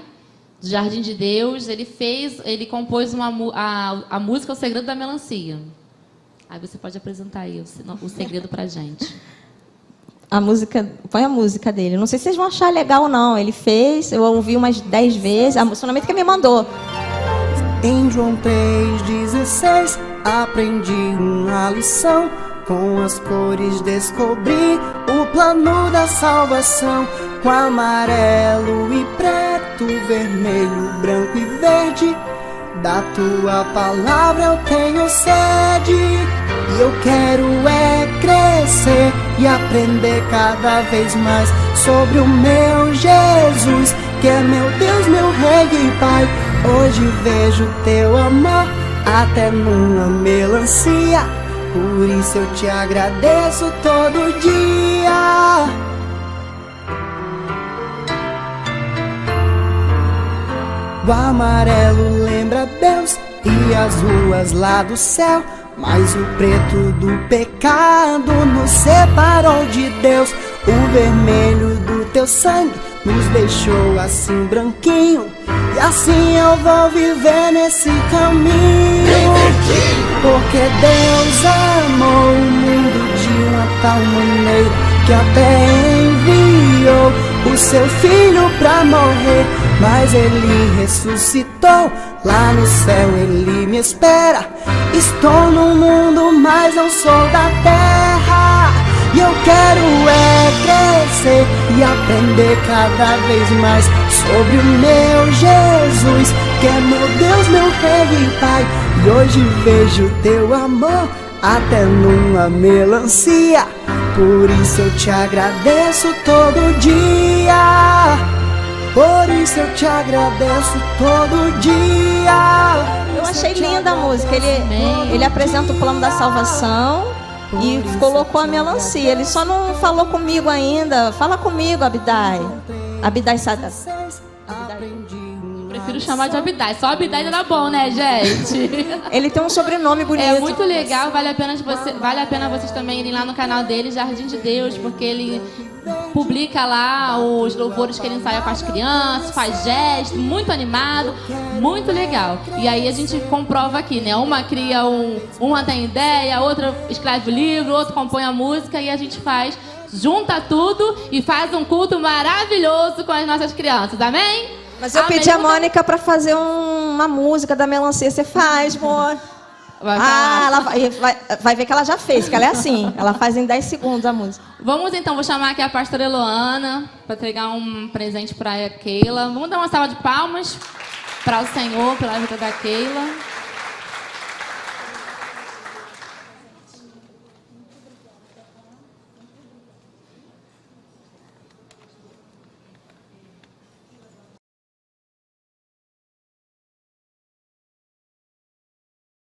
do Jardim de Deus. Ele compôs a música O Segredo da Melancia. Aí você pode apresentar aí o segredo pra gente. A música, põe a música dele. Não sei se vocês vão achar legal ou não. Ele fez, eu ouvi umas 10 vezes. A música que ele me mandou. Em João 3,16 aprendi uma lição. Com as cores descobri o plano da salvação. Com amarelo e preto, vermelho, branco e verde, da tua palavra eu tenho sede. E eu quero crescer e aprender cada vez mais sobre o meu Jesus, que é meu Deus, meu Rei e Pai. Hoje vejo teu amor até numa melancia, por isso eu te agradeço todo dia. O amarelo lembra Deus e as ruas lá do céu, mas o preto do pecado nos separou de Deus. O vermelho do teu sangue nos deixou assim branquinho, e assim eu vou viver nesse caminho. Porque Deus amou o mundo de uma tal maneira que até enviou o seu filho pra morrer. Mas ele ressuscitou, lá no céu ele me espera. Estou no mundo, mas não sou da terra. E eu quero crescer e aprender cada vez mais sobre o meu Jesus, que é meu Deus, meu Rei e Pai. E hoje vejo teu amor até numa melancia, por isso eu te agradeço todo dia. Por isso eu te agradeço todo dia. Eu achei linda a música. Ele apresenta o plano da salvação e colocou a melancia. Ele só não falou comigo ainda. Fala comigo, Abidai. Abidai Sada. Prefiro chamar de Abidai. Só Abidai era bom, né, gente? Ele tem um sobrenome bonito. É muito legal. Vale a pena vocês também irem lá no canal dele, Jardim de Deus, porque ele publica lá os louvores que ele ensaia com as crianças, faz gesto, muito animado, muito legal. E aí a gente comprova aqui, né? Uma cria uma tem ideia, outra escreve o livro, outro compõe a música e a gente junta tudo e faz um culto maravilhoso com as nossas crianças, amém? Mas eu pedi a Mônica para fazer uma música da melancia. Você faz, amor? Ela vai ver que ela já fez, que ela é assim. Ela faz em 10 segundos a música. Vamos então, vou chamar aqui a pastora Eloana para entregar um presente para a Keila. Vamos dar uma salva de palmas para o Senhor, pela vida da Keila.